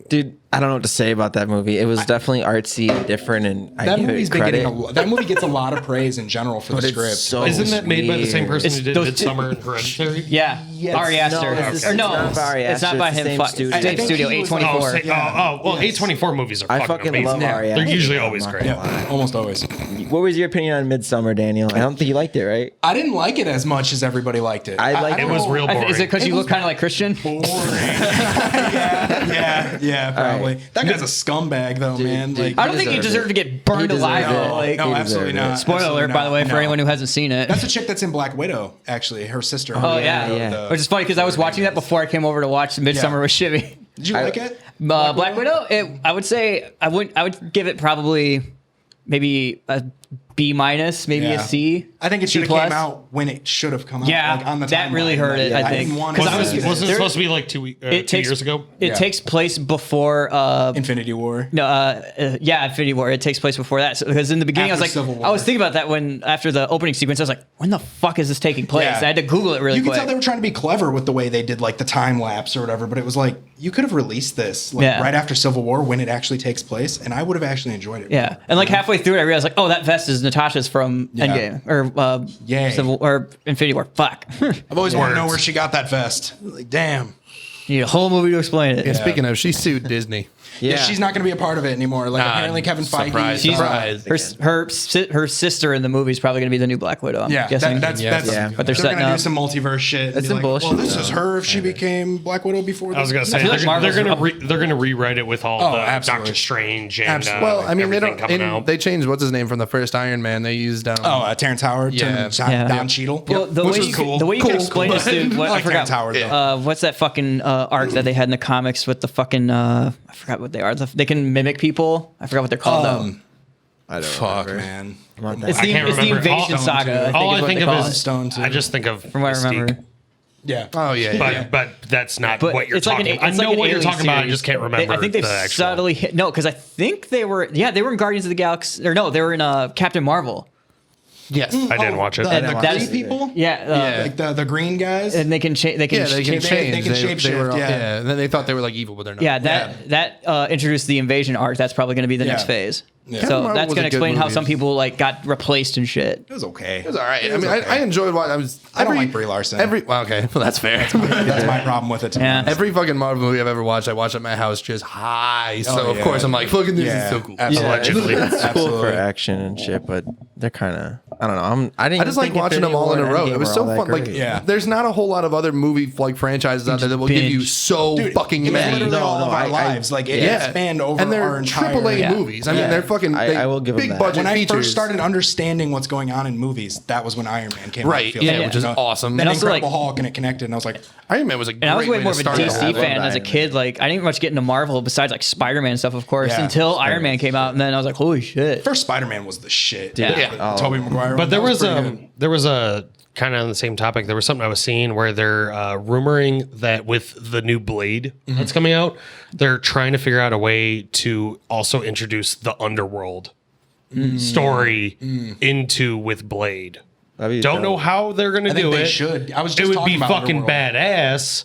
Dude, I don't know what to say about that movie. It was definitely artsy and different, and I give it credit. That movie gets a lot of praise in general for the script. So Isn't that made by the same person who did those Midsommar and Hereditary? Yeah, Ari Aster. It's not Ari it's not Aster, by it's the him. same Fuck, studio. same studio, A24. Well, A24 movies are I fucking fucking amazing. love Ari Aster. They're usually always I'm not great. gonna lie. Almost always. What was your opinion on Midsummer, Daniel? I don't think you liked it, right? I didn't like it as much as everybody liked it. I liked It was real boring. Is it because you look kind of like Christian? Yeah, probably. Right. That guy's a scumbag, though, man. Like, I don't think you deserve to get burned alive. No, absolutely not. Spoiler Absolutely alert, by the way, for No. anyone who hasn't seen it. That's a chick that's in Black Widow, actually. Her sister. Oh, yeah. Which is funny because I was watching that before I came over to watch Midsummer with Shivy. Did you like it? Black Widow? I would say I would give it probably maybe a B-, maybe a C. I think it should have C+. came out when it should have come out. Yeah, like on the that timeline. really hurt it, I think. didn't want to Wasn't see it it. supposed to be like 2 years ago? It takes place before Infinity War. Infinity War. It takes place before that. So, because in the beginning, After I was Civil like, War. I was thinking about that after the opening sequence, I was like, when the fuck is this taking place? Yeah. I had to Google it really You quick. can tell they were trying to be clever with the way they did like the time lapse or whatever, but it was like you could have released this right after Civil War when it actually takes place, and I would have actually enjoyed it. Yeah, and like halfway through it, I realized like, oh, that vest is Natasha's from Endgame or Civil or Infinity War. Fuck, I've always wanted to know where she got that vest. Like, damn. you need a whole movie to explain it. And speaking of, she sued Disney. Yeah, she's not going to be a part of it anymore. Like apparently Kevin Feige. Her sister in the movie is probably going to be the new Black Widow. I'm guessing. That's But they're setting going to do up some multiverse shit. That's and be some like, bullshit. Well, this is her if she became Black Widow before. I was gonna say feel like they're gonna rewrite it with all the absolutely. Doctor Strange and Absolutely. Well, I mean, they everything don't. coming out. They changed what's his name from the first Iron Man. They used Terrence Howard. Yeah. Don Cheadle. Well, the way you can explain this to what I like forgot. Terrence Howard, though. What's that fucking arc that they had in the comics with the fucking I forgot what they are. They can mimic people. I forgot what they're called though. I don't Fuck, remember. man. It's I can't the remember. Invasion All- Saga. All I what think they of call is it. Stone, too. I just think of From what I Mystique. remember. Yeah. Oh yeah. But that's not But what you're it's like talking an, about. it's I like know an what you're alien talking about. I series. just can't remember. I think they've the actual. subtly hit. No, because I think they were. Yeah, they were in Guardians of the Galaxy. Or no, they were in Captain Marvel. Yes. I didn't watch it. The That green is- people? Yeah. Like the green guys? And they can change. They can. Yeah, they can change. they can shapeshift, were, yeah. And then they thought they were like evil, but they're not. Yeah, that introduced the invasion arc. That's probably going to be the next Yeah. phase. Yeah. Captain So Marvel that's was going a to good explain how movie. some people like got replaced and shit. It was okay. It was all right. It I was mean, okay. I enjoyed what I was. I don't like Brie Larson. Well, okay, well that's fair. That's my problem with it. To be Yeah. honest. Every fucking Marvel movie I've ever watched, I watch at my house just high. So Oh, of yeah. course I'm like, fucking this Yeah. is so cool. Allegedly. It's cool for Absolutely. action and shit, but they're kind of. I don't know. I didn't. I just like watching them all in a row. It was so fun. Like, Yeah. there's not a whole lot of other movie like franchises out there that will give you binge. so fucking It's many. literally all of our I- lives. Like it spanned over and they're our entire AAA Yeah. movies. I mean, they're fucking. I will give them big that. budget When I features. first started understanding what's going on in movies, that was when Iron Man came out. Right, I feel yeah, like, which is awesome. And And also, Incredible like- Hulk and it connected, and I was like, Iron Man was a great And I was way way more to of a start DC that. fan as a Iron kid. Like I didn't much get into Marvel besides like Spider-Man stuff, of course, Yeah. until Iron Man came out, and then I was like, holy shit. first Spider-Man was the shit. Yeah. The Tobey Maguire. But there was pretty good. there was a kind of on the same topic. There was something I was seeing where they're rumoring that with the new Blade that's coming out, they're trying to figure out a way to also introduce the underworld story into with Blade. Don't know how they're going to I think do they it. should. I was just it would talking be about fucking Underworld. badass,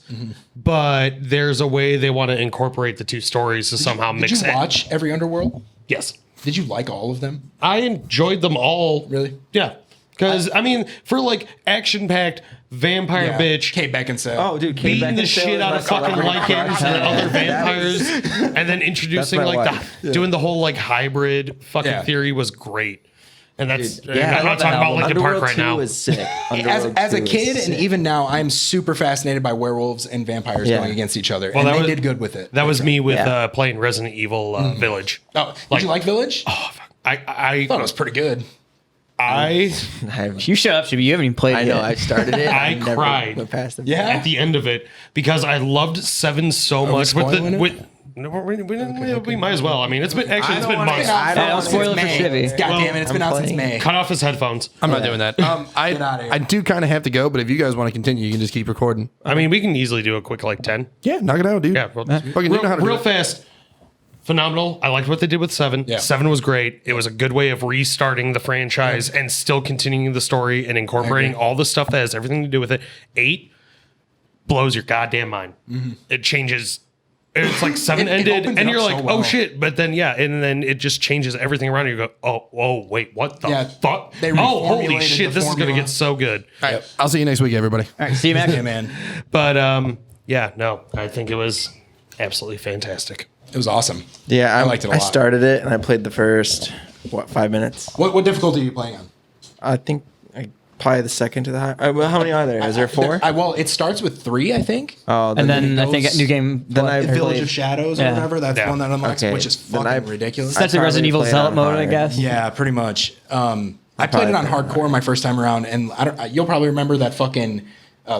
but there's a way they want to incorporate the two stories to somehow Did mix you it. watch every Underworld? Yes. Did you like all of them? I enjoyed them all. Really? Yeah. Because, I mean, for like action packed vampire Yeah. bitch Kate Beckinsale. Oh, dude, Kate beating the Beckinsale shit is out my of fucking celebrity lichens crush. and other That vampires, and then introducing That's my like wife. doing the whole like hybrid fucking Yeah. theory was great. And that's I'm I not love that talking about album. Linkin Park Underworld right 2 now. is sick. As Underworld a 2 is kid and sick. even now, I'm super fascinated by werewolves and vampires Yeah. going against each other. Well, and that they was- did good with it. That was me with Yeah. playing Resident Evil Village. Oh, did you like Village? I I thought it was pretty good. I You shut up, Chibi. You haven't even played it I know. yet. I started it. I never cried. went past it. Yeah. at the end of it because I loved 7 so we much with spoiling the it? with. No, we might as well. I mean, it's been months. I don't I'll want spoil it for Chibi. God damn it, it's been out since May. Cut off his headphones. I'm not doing that. Get outta here. I do kind of have to go, but if you guys want to continue, you can just keep recording. I mean, we can easily do a quick like 10. Yeah, knock it out, dude. Yeah, well, Fucking you know how to do real it. fast. Phenomenal. I liked what they did with 7. Yeah. 7 was great. It was a good way of restarting the franchise and still continuing the story and incorporating all the stuff that has everything to do with it. 8 blows your goddamn mind. It changes. It's like 7 It ended, opens it and up you're so like, well. oh shit. But then, yeah, and then it just changes everything around you. You go, oh, wait, what the Yeah, fuck? they Oh, holy reformulated shit, the this is going to formula. get so good. All right, I'll see you next week, everybody. All right, see you, Max. Yeah, man. But yeah, no, I think it was absolutely fantastic. It was awesome. Yeah, I liked it a I lot. started it and I played the first 5 minutes. What difficulty are you playing on? I think probably the second to the high. Well, how many are there? Is there 4? Well, it starts with 3, I think. Oh, And then I think goes- New Game. Then I Village played- of Shadows or Yeah. whatever. That's Yeah. the one that unlocks, Okay, which is then fucking I- ridiculous. That's the probably Resident Evil played Zealot on mode, I hard. guess. Yeah, pretty much. I played it on probably hardcore my first time around, and you'll probably remember that fucking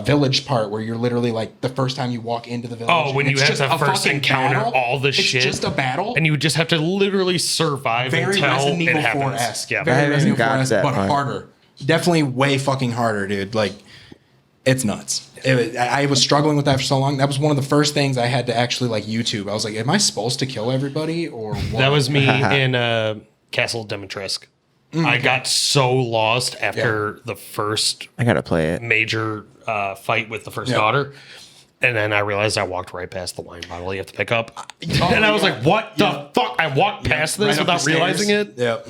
village part where you're literally like the first time you walk into the village. Oh, when it's you have just to a first fucking encounter battle. all the it's shit. It's just a battle. And you just have to literally survive Very until Resident it Evil happens. 4-esque. Yeah. Very Resident Evil got 4-esque, that but part. harder. Definitely way fucking harder, dude. Like, it's nuts. I was struggling with that for so long. That was one of the first things I had to actually like YouTube. I was like, am I supposed to kill everybody or what? That was me in Castle Dimitrescu. I got so lost after the first I gotta play it. major fight with the first daughter. And then I realized I walked right past the wine bottle you have to pick up. And I was like, what the fuck? I walked past this Right up the without realizing stairs. it. Yep.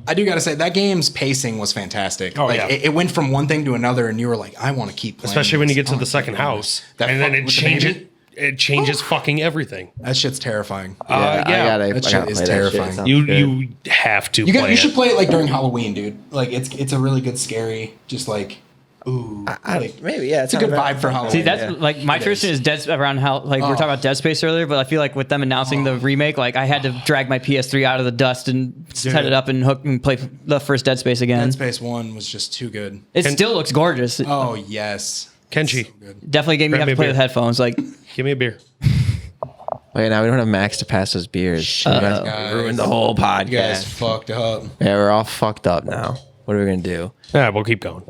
I do gotta say that game's pacing was fantastic. Oh, like, yeah. it went from one thing to another, and you were like, I want to keep playing. Especially when you this. get to I wanna the second keep playing house. this. That And then fuck it with the changes. baby? It changes fucking everything. That shit's terrifying. I gotta That I shit gotta is play terrifying. That shit. You have to play You should it. play it like during Halloween, dude. Like it's a really good scary, just like ooh, like, Maybe it's a good vibe for Halloween. See, that's like my tradition is Dead around how like we were talking about Dead Space earlier, but I feel like with them announcing the remake, like I had to drag my PS3 out of the dust and set it up and hook and play the first Dead Space again. Dead Space 1 was just too good. It still looks gorgeous. It Oh yes, Kenji, definitely gave me Grab have me to a play beer. with headphones. Like give me a beer. Wait, now we don't have Max to pass us beers. You guys guys. ruined the whole you guys podcast. fucked up. Yeah, we're all fucked up now. What are we gonna do? Yeah, we'll keep going.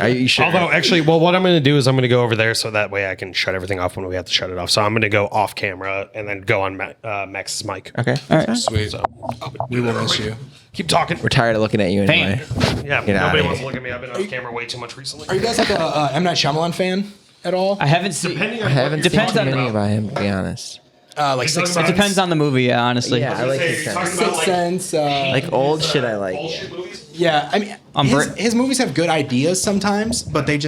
Are you sure? Although, actually, well, what I'm going to do is I'm going to go over there so that way I can shut everything off when we have to shut it off. So I'm going to go off camera and then go on Max's mic. Okay. all right. Sweet. So We will miss you. keep talking. We're tired of looking at you anyway. Yeah, Get outta nobody here. wants to look at me. I've been off camera way too much recently. Are you guys like a M Night Shyamalan fan at all? I haven't seen. Depending I on haven't seen Depends too on- many about him, to be honest. Like Sixth Sixth Sense? It depends on the movie, yeah. Honestly, Yeah, I like Say, his talking sense. about, Sixth Sense. Like old shit, I like. bullshit movies. Yeah, I mean, Brit- his movies have good ideas sometimes, but he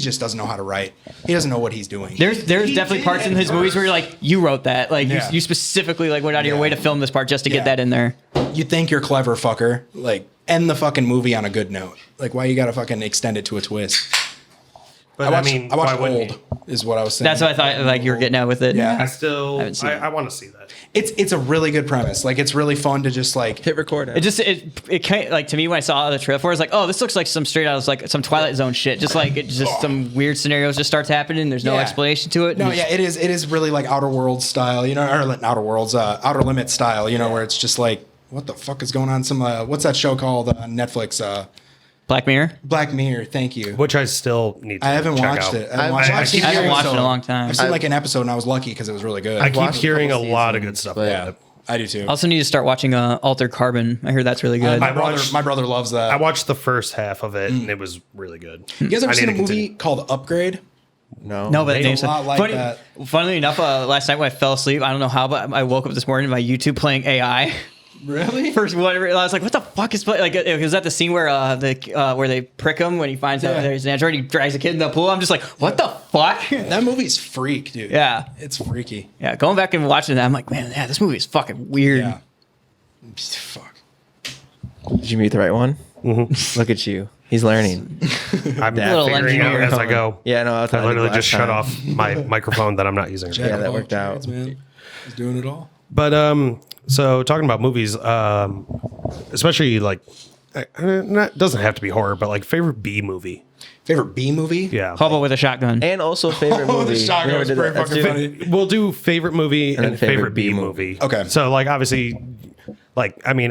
just doesn't know how to write. He doesn't know what he's doing. There's definitely parts in his movies where you're like, you wrote that, like Yeah. you specifically like went out of your way to film this part just to Yeah. get that in there. You think you're clever, fucker. Like, end the fucking movie on a good note. Like, why you gotta fucking extend it to a twist? But I why watched wouldn't Old, is what I was saying. That's what I thought like you were getting at with it. Yeah. I still, haven't seen it. I want to see that. It's a really good premise. Like, it's really fun to just like Hit record. It can't, like to me when I saw the trailer for it, I was like, oh, this looks like some straight out of like some Twilight Zone shit. Just like it just some weird scenarios just starts happening. There's no Yeah. explanation to it. No, And yeah, it is really like Outer Worlds style, you know, or not Outer Worlds, Outer Limits style, you know, where it's just like, what the fuck is going on? Some what's that show called on Netflix? Black Mirror. Black Mirror. Thank you. Which I still need to I haven't check watched out. it. I haven't watched it. I I've seen keep I haven't an watched it in a episode. long time. I've seen like an episode and I was lucky because it was really good. I keep watched a hearing a couple lot of seasons, good stuff but- about Yeah, it. I do too. I also need to start watching Altered Carbon. I heard that's really good. My brother loves that. I watched the first half of it and it was really good. You guys ever I seen a need to movie continue. called Upgrade? No. No, but It's name's a lot like funny, that. Funnily enough, last night when I fell asleep, I don't know how, but I woke up this morning to my YouTube playing AI. Really? First, whatever. I was like, "What the fuck is like?" Is that the scene where where they prick him when he finds out Yeah. there's an android? He drags a kid in the pool. I'm just like, "What the fuck?" That movie's freak, dude. Yeah. It's freaky. Yeah, going back and watching that, I'm like, man, yeah, this movie is fucking weird. Yeah. Fuck. Did you meet the right one? Mm-hmm. Look at you. He's learning. I'm Little figuring out engineer. as I go. Yeah, no, I literally just shut off my microphone that I'm not using. Yeah, that worked out. Man. He's doing it all. But so talking about movies, especially like, doesn't have to be horror, but like favorite B movie. Favorite B movie? Yeah, Hobo with a shotgun. And also favorite Oh, movie. the shotgun We never was did pretty that. Let's fucking do- funny. we'll do favorite movie and favorite B movie. Okay. So like obviously, like I mean,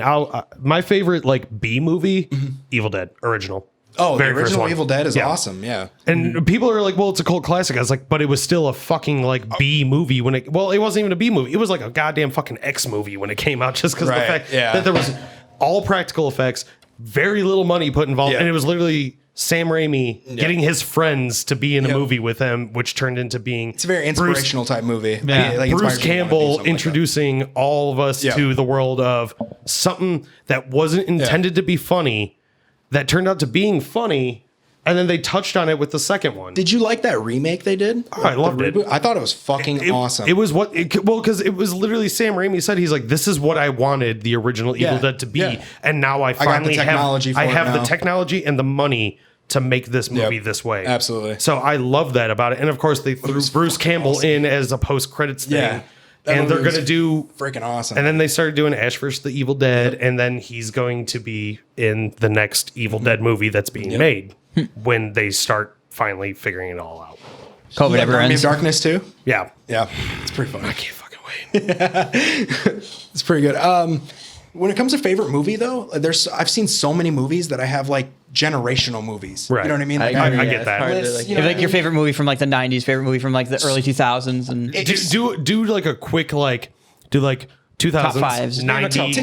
my favorite like B movie, Evil Dead original. Oh, Very the first original one. Evil Dead is Yeah. awesome. Yeah. And people are like, well, it's a cult classic. I was like, but it was still a fucking like B movie when it, well, it wasn't even a B movie. It was like a goddamn fucking X movie when it came out just because of the Right, fact yeah. that there was all practical effects, very little money put involved. Yeah. And it was literally Sam Raimi getting his friends to be in a Yep. movie with him, which turned into being It's a very inspirational type movie. Yeah. Like, Bruce inspires you to wanna do Campbell something like that. introducing all of us Yeah. to the world of something that wasn't intended to be funny that turned out to being funny. And then they touched on it with the second one. Did you like that remake they did? Oh, I loved The it. reboot? I thought it was fucking awesome. It was what, because it was literally Sam Raimi said, he's like, this is what I wanted the original Yeah, Evil Dead to be. yeah. And now I got the finally technology for I it have the now. technology and the money to make this movie Yep, this way. absolutely. So I love that about it. And of course, they threw Bruce Campbell in as a post credits thing. Yeah. That And they're movie going to was do. freaking awesome. And then they started doing Ash vs. the Evil Dead, and then he's going to be in the next Evil Dead movie that's being made when they start finally figuring it all out. COVID Yeah, ever Army of ends. Darkness too. Yeah. Yeah, it's pretty fun. I can't fucking wait. It's pretty good. When it comes to favorite movie though, I've seen so many movies that I have like generational movies. Right. You know what I mean? Like, I get that. lists, you If know like what your I mean? favorite movie from like the 90s, favorite movie from like the early 2000s, and Do like a quick do like 2000s, fives. 90s,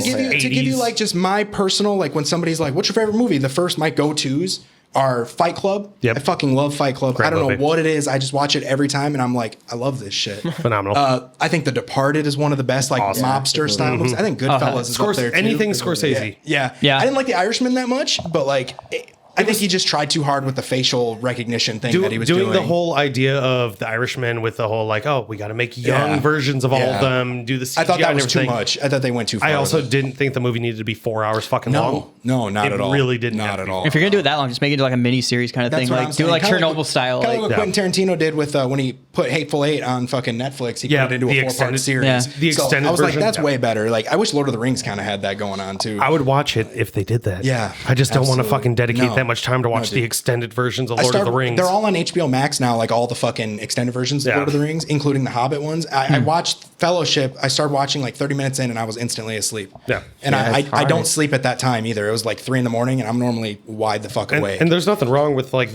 to give you 80s. like just my personal, like when somebody's like, what's your favorite movie? The first, my go-tos are Fight Club. Yep. I fucking love Fight Club. Great I don't movie. know what it is. I just watch it every time and I'm like, I love this shit. Phenomenal. I think The Departed is one of the best like Awesome. mobster style movies. I think Goodfellas is up there too. anything Scorsese. Yeah. Yeah. I didn't like The Irishman that much, but like I think he just tried too hard with the facial recognition thing that he was doing. the whole idea of the Irishman with the whole like, oh, we got to make young versions of all of them, do the CGI I thought that and was too everything. much. I thought they went too far. I also with it. didn't think the movie needed to be 4 hours fucking long. No, not at all. It really didn't Not have to at be. all. if you're gonna do it that long, just make it like a mini series kind of thing. what Like I'm do saying. it like Kinda Chernobyl style. Kind of Like like what Quentin Tarantino did with when he put Hateful Eight on fucking Netflix. He Yeah, put it into the a 4-part extended- series. Yeah. The extended I was like, version, that's yeah. way better. Like, I wish Lord of the Rings kind of had that going on too. I would watch it if they did that. Yeah, I just don't want to absolutely. fucking dedicate No. that much time to watch No, the dude. extended versions of Lord of the Rings. They're all on HBO Max now, like all the fucking extended versions of Yeah. Lord of the Rings, including the Hobbit ones. I watched Fellowship. I started watching like 30 minutes in, and I was instantly asleep. Yeah. and Yeah, it's I don't hard. sleep at that time either. It was like 3 a.m, and I'm normally wide the fuck awake. and there's nothing wrong with like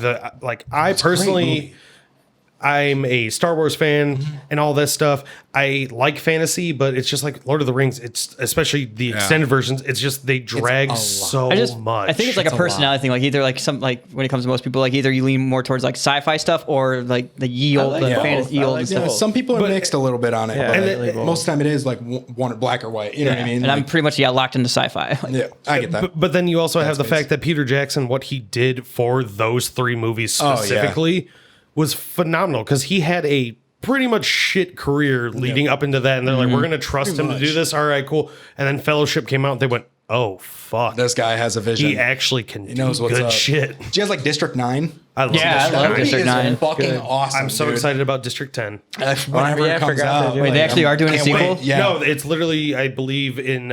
I personally movie. I'm a Star Wars fan and all this stuff. I like fantasy, but it's just like Lord of the Rings. It's especially the extended versions. It's just they drag so much. I think it's like a personality thing. Like either like some like when it comes to most people, like either you lean more towards like sci-fi stuff or like the ye old, like the both. fantasy ye I old like and stuff. both. Some people are mixed a little bit on it, Yeah, but I like both. most of the time it is like one black or white. You know what I mean? And I'm Like, pretty much locked into sci-fi. Like, yeah, I get that. But then you also have the Space. fact that Peter Jackson, what he did for those 3 movies Oh, yeah. specifically, was phenomenal because he had a pretty much shit career leading up into that, and they're like, "We're going to trust him to do much. this." All right, cool. And then Fellowship came out, and they went, "Oh fuck, This guy has a vision. he actually can He knows do what's good up. shit." Do you guys like District 9? I love Yeah, I District love nine. Movie District is 9. fucking awesome. I'm so dude. excited about District 10. Whenever yeah, I it comes forgot out. they're doing Wait, they actually are doing a Can't sequel? wait. Yeah. No, it's literally, I believe, in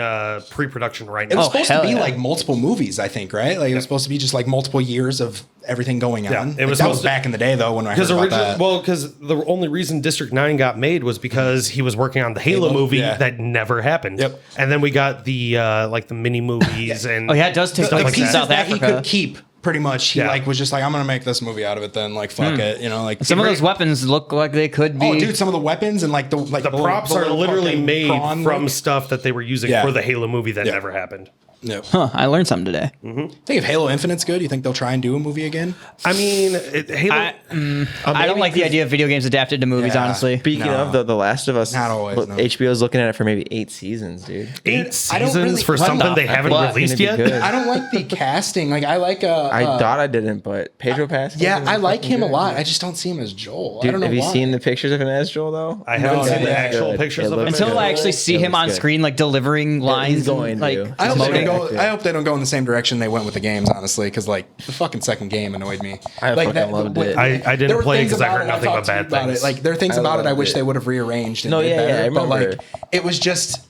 pre-production right It now. was supposed to hell be yeah. like multiple movies, I think, right? Like it was supposed to be just like multiple years of everything going on. Yeah, it Like, was that was supposed to- back in the day though when I heard Because about that. because the only reason District 9 got made was because he was working on the Halo movie yeah. that never happened. Yep. And then we got the like the mini movies and Oh yeah, it does take the place in pieces South that he Africa. could keep, pretty much, he Yeah. like was just like, I'm gonna make this movie out of it. Then like fuck it, you know, like Some of those weapons look like they could be. Oh, dude, some of the weapons and like the props are little literally fucking made prawn from look. stuff that they were using Yeah. for the Halo movie that Yeah. never happened. Yep. Huh, I learned something today. Think if Halo Infinite's good, you think they'll try and do a movie again? I mean, Halo. I don't like the idea of video games adapted to movies, Yeah. honestly. Speaking No. of the Last of Us, Not always, no. HBO's looking at it for maybe 8 seasons, dude. 8 I don't seasons really- for what something the they haven't fuck? released It's yet. gonna be good. I don't like the casting. Like I like I thought I didn't, but Pedro Pascal. yeah, is I like fucking him a good. lot. I just don't see him as Joel. I Dude, don't know have you why. seen the pictures of him as Joel though? I haven't No, seen the yeah, actual good. pictures It of him. looks Until good. I actually see It him looks on good. screen, like delivering lines. he's going and, like, to. I hope, they emoting. don't go, I hope they don't go in the same direction they went with the games, honestly, because like the fucking second game annoyed me. I like fucking loved it. I didn't there were play things because I about heard it, nothing but talked to you bad about things. it. Like there are things I about it I loved wish it. they would have rearranged. And No, made yeah, better, I but remember. like it was just.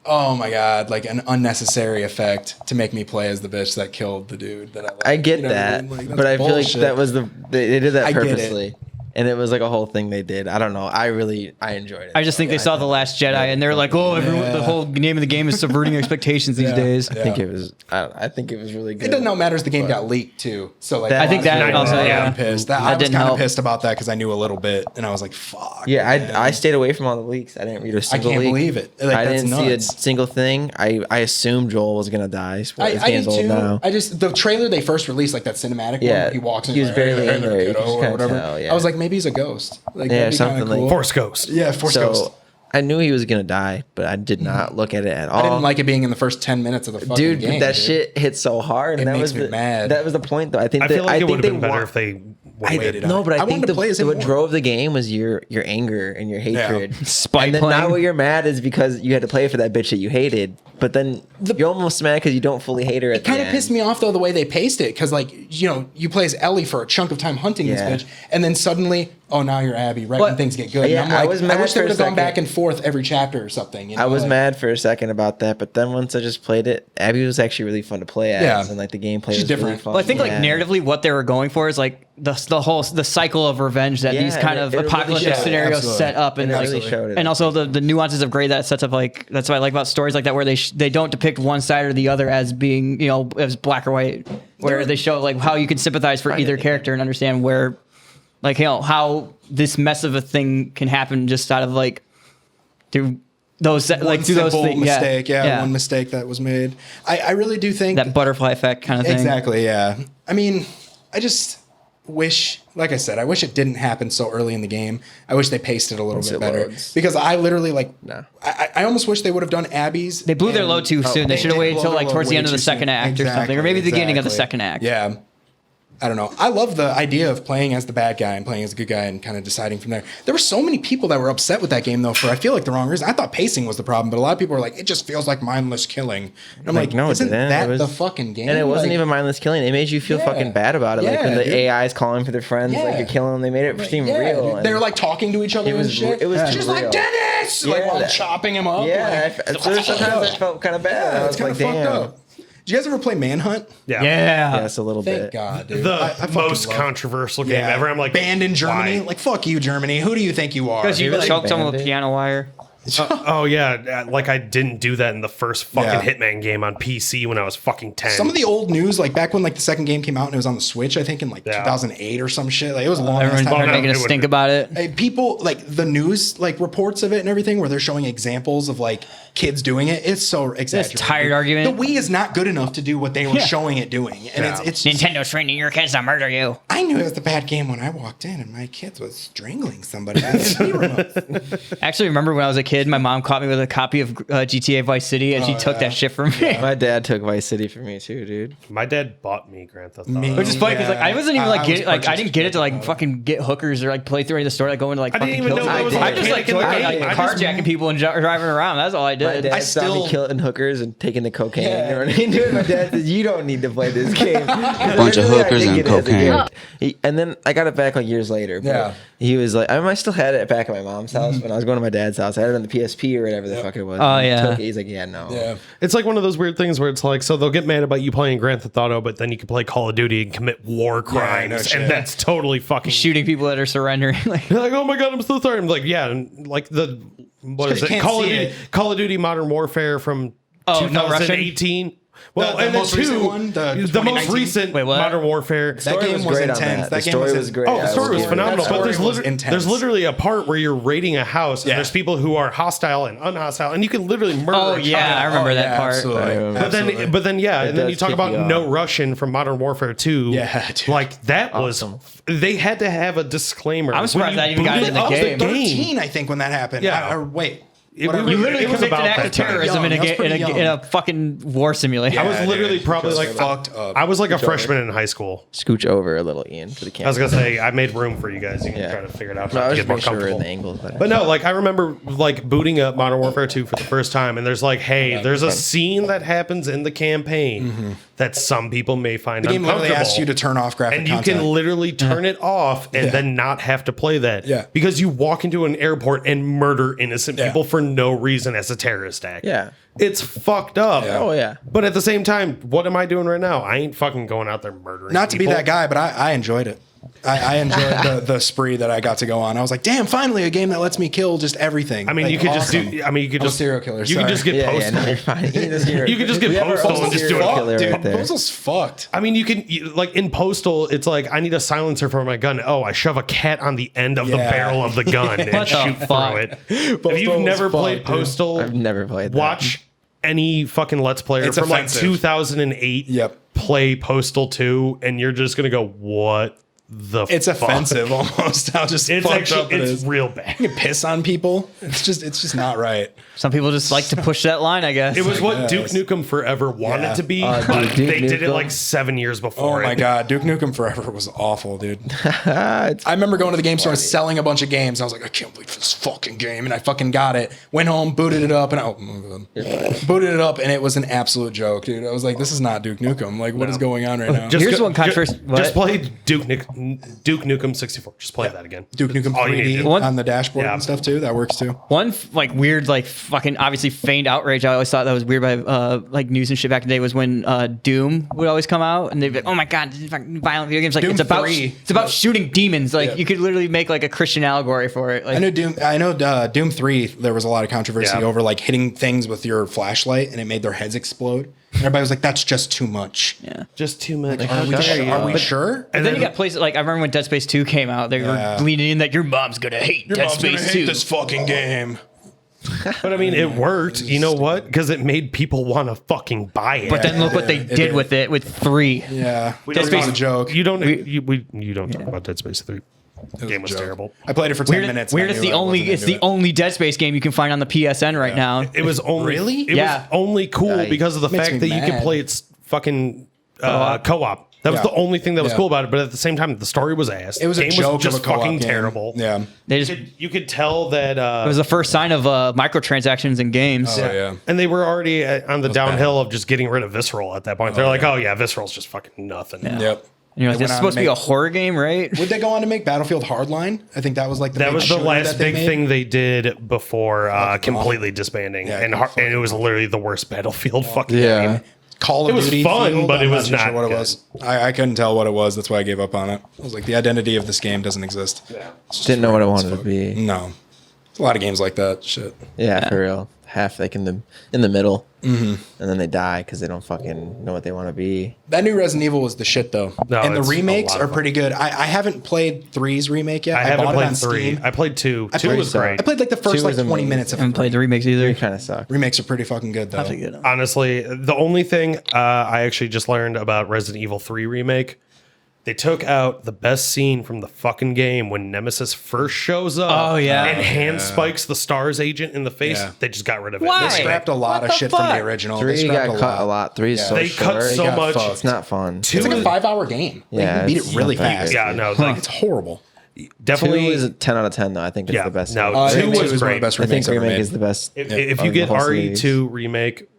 Oh my god! Like an unnecessary effect to make me play as the bitch that killed the dude that I. Liked. I get You know what I that, mean? Like, that's but I feel like bullshit. that was they did that I get it. purposely, and it was like a whole thing they did. I don't know. I enjoyed it. I just think they saw The Last Jedi and they're like, oh, everyone, the whole name of the game is subverting expectations these days. I think it was. I think it was really good. It doesn't know matters. The game got leaked too, so like I think a lot of that people also, were yeah. pissed. That I was didn't kind of help. pissed about that because I knew a little bit, and I was like, "Fuck." Yeah, man. I stayed away from all the leaks. I didn't read a I single can't leak. believe it. Like, I that's didn't see a nuts. single thing. I assumed Joel was gonna die. I This did game's old too. now. I just the trailer they first released, like that cinematic one, Yeah, where he walks in. he was like, barely in there. You kiddo, just or kinda whatever. tell, yeah. I was like, maybe he's a ghost. Like, Yeah, that'd be something kinda like- cool. Force Ghost. Yeah, Force Ghost. So I knew he was gonna die, but I did not look at it at all. I didn't like it being in the first 10 minutes of the fucking Dude, game. that shit hit so hard. It And that makes was me the, mad. That was the point, though. I think I feel like it would have they been better want- if they I, waited. no, but I, I think wanted to play as him what more. drove the game was your anger and your hatred. Spite and then playing. now what you're mad is because you had to play for that bitch that you hated. But then you're almost mad because you don't fully hate her. It kind of pissed me off though the way they paced it because like you play as Ellie for a chunk of time hunting Yeah. this bitch and then suddenly oh, now you're Abby, right But- when things get good. Yeah, and I'm like, I was mad I wish they for a would have gone second. back and forth every chapter or something. You know? I was like- mad for a second about that, but then once I just played it, Abby was actually really fun to play as, Yeah. and like the gameplay She's was really different. fun. Well, I think like Yeah. narratively, what they were going for is like the cycle of revenge that Yeah, these kind it of really apocalyptic showed it. scenarios Absolutely. set up, and It like, really showed it. and also the nuances of gray that sets up. Like that's what I like about stories like that, where they don't depict one side or the other as being as black or white, where they show like how you can sympathize for either character and understand where, like how this mess of a thing can happen just out of like through those One like through those simple things. mistake, one mistake that was made. I really do think that butterfly effect kind of thing. exactly, yeah. I mean, I just wish, like I said, I wish it didn't happen so early in the game. I wish they paced it a little Once bit it better loads. because I literally No. I almost wish they would have done Abby's. They blew their and- load too soon. They should have did waited blow until their like load towards the way end of the too second soon. act or something, or maybe the beginning of the Exactly. second act. Yeah. I don't know. I love the idea of playing as the bad guy and playing as the good guy and kind of deciding from there. There were so many people that were upset with that game though for I feel like the wrong reason. I thought pacing was the problem, but a lot of people were like, it just feels like mindless killing. And I'm like, no, it isn't didn't. that It was- the fucking game? And it wasn't Like, even mindless killing. It made you feel Yeah. fucking bad about it. Like Yeah, when the dude. AI's calling for their friends, like Yeah. you're killing them. They made it seem yeah, real. dude. and- They were like talking to each other It was and shit. it was She's real. like, Dennis! Like Yeah, while that- chopping him up. Yeah, like, sometimes I felt kind of bad. I it's was kind like, of fucked damn. up. Did you guys ever play Manhunt? Yeah. Yes, a little Thank bit. God, dude. The I fucking most love- controversial game ever. I'm like, banned in Germany. why? Like, fuck you, Germany. Who do you think you are? Because you really choked someone with banned it? piano wire. Oh yeah, like I didn't do that in the first fucking Yeah. Hitman game on PC when I was fucking 10. Some of the old news, like back when like the second game came out and it was on the Switch, I think in like Yeah. 2008 or some shit. Like it was a long ass Everyone time. started no, making a it stink wouldn't- about it. Hey, people like the news like reports of it and everything where they're showing examples of like kids doing it. It's so exaggerated. tired argument. The Wii is not good enough to do what they were Yeah. showing it doing, and Yeah. it's Nintendo's training your kids to murder you. I knew it was the bad game when I walked in and my kids was strangling somebody. with a remote. I actually remember when I was a kid, my mom caught me with a copy of GTA Vice City, and she took that shit from me. My dad took Vice City for me too, dude. My dad bought me Grand Theft Me- Auto. Which is funny because like I wasn't even I like was get it, like I purchased didn't get it to like Grand Theft fucking get hookers or like play through any of the story, like going to like I didn't fucking even kill know that was people. a I just like mechanic in the like game. I just- carjacking people and driving around. That's all I My did. dad I saw me still- killing hookers and taking the cocaine. You know what I mean? Dude, my dad said, "You don't need to play this game." Bunch of Literally, I hookers did and get it as a cocaine. gift. And then I got it back like years later. But Yeah. he was like, I still had it back at my mom's house when I was going to my dad's house. I had it on the PSP or whatever the fuck it was. Oh, And he yeah. took it. He's like, yeah, no. Yeah. It's like one of those weird things where it's like, so they'll get mad about you playing Grand Theft Auto, but then you can play Call of Duty and commit war crimes, no shit. and that's totally fucking Shooting people that are surrendering. Like, You're like, oh my god, I'm so sorry. I'm like, yeah, and like the what 'cause is you it? can't see Call of Duty Modern Warfare from Oh, no Russian? 2018. Well, The and then most recent two, one, the most 2019? recent Wait, what? Modern Warfare. That Story game was was great on intense. that. That The game story was was great. Oh, the I story was giving it phenomenal, that but story there's, was intense. there's literally a part where you're raiding a house, and Yeah. there's people who are hostile and unhostile, and you can literally murder. oh a yeah, I child. remember that part. Absolutely. But then, yeah, and then does you talk kick about you off. No Russian from Modern Warfare 2. Yeah, dude. like that Awesome. was. They had to have a disclaimer. I'm surprised when that you even got booted in the up game. 13, I think, when that happened. Yeah. Or wait. It- Whatever. we You literally It was convicted an about act of that time. terrorism in a, Young, I was pretty in a fucking war simulator. I was Yeah, literally dude. probably Just like fucked up. I was like a freshman in high school. Scooch over a little, Ian, for the camera. I was gonna say I made room for you guys. You can Yeah. try to figure it out No, I how was to just get more making sure we're in comfortable. the angles. But no, like I remember like booting up Modern Warfare 2 for the first time, and there's like, hey, there's a scene that happens in the campaign that some people may find The game literally uncomfortable. asks you to turn off graphic and you content. can literally turn it off and Yeah. then not have to play that. Yeah. Because you walk into an airport and murder innocent Yeah. people for no reason as a terrorist act. Yeah. It's fucked up. Yeah. Oh, yeah. But at the same time, what am I doing right now? I ain't fucking going out there murdering Not to be people. that guy, but I enjoyed it. I enjoyed the spree that I got to go on. I was like, damn, finally a game that lets me kill just everything. I mean, Like, you could awesome. just do. I mean, you could I'm a just serial killer, You can sorry. just get Yeah, postal. no, you're fine. Ian is here. You could just get We have our postal own and just do serial it. killer Dude, right there. Postal's fucked. I mean, like in postal, it's like I need a silencer for my gun. Oh, I shove a cat on the end of the Yeah. barrel of the gun and What the shoot fuck? through it. If Postal you've is never fucked, played dude. postal, I've never played that. watch any fucking Let's Player It's from offensive. like 2008. Yep. Play Postal 2, and you're just gonna go, what the? It's fuck? offensive almost. How just It's fucked actually up it it's is. real bad. You piss on people. It's just not right. Some people just like to push that line, I guess. It was what guess. Duke Nukem Forever wanted Yeah. to be, Dude, but Duke they did it Nukem. like 7 years Oh before. my it. god, Duke Nukem Forever was awful, dude. It's- I remember going to the game store and selling a bunch of games. I was like, I can't wait for this fucking game, and I fucking got it. Went home, booted it up, and booted it up, and it was an absolute joke, dude. I was like, this is not Duke Nukem. Like, what is going on right now? Just Here's one controversy- what? Just play Duke Duke Nukem 64. Just play that again. Duke Nukem All you need to 3D do. on the dashboard and stuff too. That works too. One like weird, like fucking obviously feigned outrage. I always thought that was weird by like news and shit back in the day was when Doom would always come out and they'd be like, "Oh my god, this is fucking violent video games!" Like Doom it's about 3. it's about shooting demons. Like you could literally make like a Christian allegory for it. Like, I know Doom 3. There was a lot of controversy Yeah. over like hitting things with your flashlight and it made their heads explode. And everybody was like, "That's just too much." yeah. Just too much. Are we sure? And then you got places like I remember when Dead Space 2 came out, they were leaning in that your mom's gonna hate Dead Space 2. fucking game. But I mean, it worked. You know what? Because it made people want to fucking buy it. But then look what they did with it with 3. Yeah, Dead Space a joke. You don't. You don't talk about Dead Space 3. The game was terrible. I played it for 10 minutes. Weird. It's the only Dead Space game you can find on the PSN right now. It was only Really? It Yeah. was only cool Nice. because of the Makes fact me that you could mad. play its fucking co-op. That was Yeah. the only thing that was Yeah. cool about it. But at the same time, the story was ass. It was a game joke was just of a co-op fucking game. terrible. Yeah. They just You could tell that it was the first sign of microtransactions in games. Oh, yeah. and they were already on the downhill of just getting rid of Visceral at that point. They're like, oh yeah, Visceral's just fucking nothing. Yep. And you're like, They this is went on supposed to to be a make- horror game, right? Would they go on to make Battlefield Hardline? I think that was like the That big was the shooter last that they big made. thing they did before completely disbanding, Yeah, and it was literally the worst Battlefield fucking Yeah. game. Call of It was Duty fun, Field, but it I'm was too sure not what good. it was. I couldn't tell what it was. That's why I gave up on it. I was like, the identity of this game doesn't exist. Didn't know what I wanted to be. No. There's a lot of games like that. Shit. Yeah, for real. Half like in the middle, and then they die because they don't fucking know what they want to be. That new Resident Evil was the shit though. No, and the it's a remakes lot are of fun. pretty good. I haven't played 3's remake yet. I haven't bought it on played 3. Steam. I played 2. I 2 played- was great. I played like the first 2 like was 20 amazing. minutes of I haven't played the remakes either. It kind of sucked. remakes are pretty fucking good though. That's good. Honestly, the only thing I actually just learned about Resident Evil 3 remake, they took out the best scene from the fucking game when Nemesis first shows up. Oh, yeah. and hand spikes the STARS agent in the face. Yeah. They just got rid of it. Why? They scrapped a lot of shit from the original. They 3 scrapped got cut a lot. 3 is so They short. cut so got much. fucked. It's not fun. Two It's like a is- 5-hour game. Yeah, They beat it it's really not that fast. good. Yeah, no, like It's horrible. 2 definitely. is a 10 out of 10 though. I think it's Yeah, the best. no, I 2 think was two is one of great. the best I think remakes ever remake made. is the best. If of you the get whole series. RE2 remake,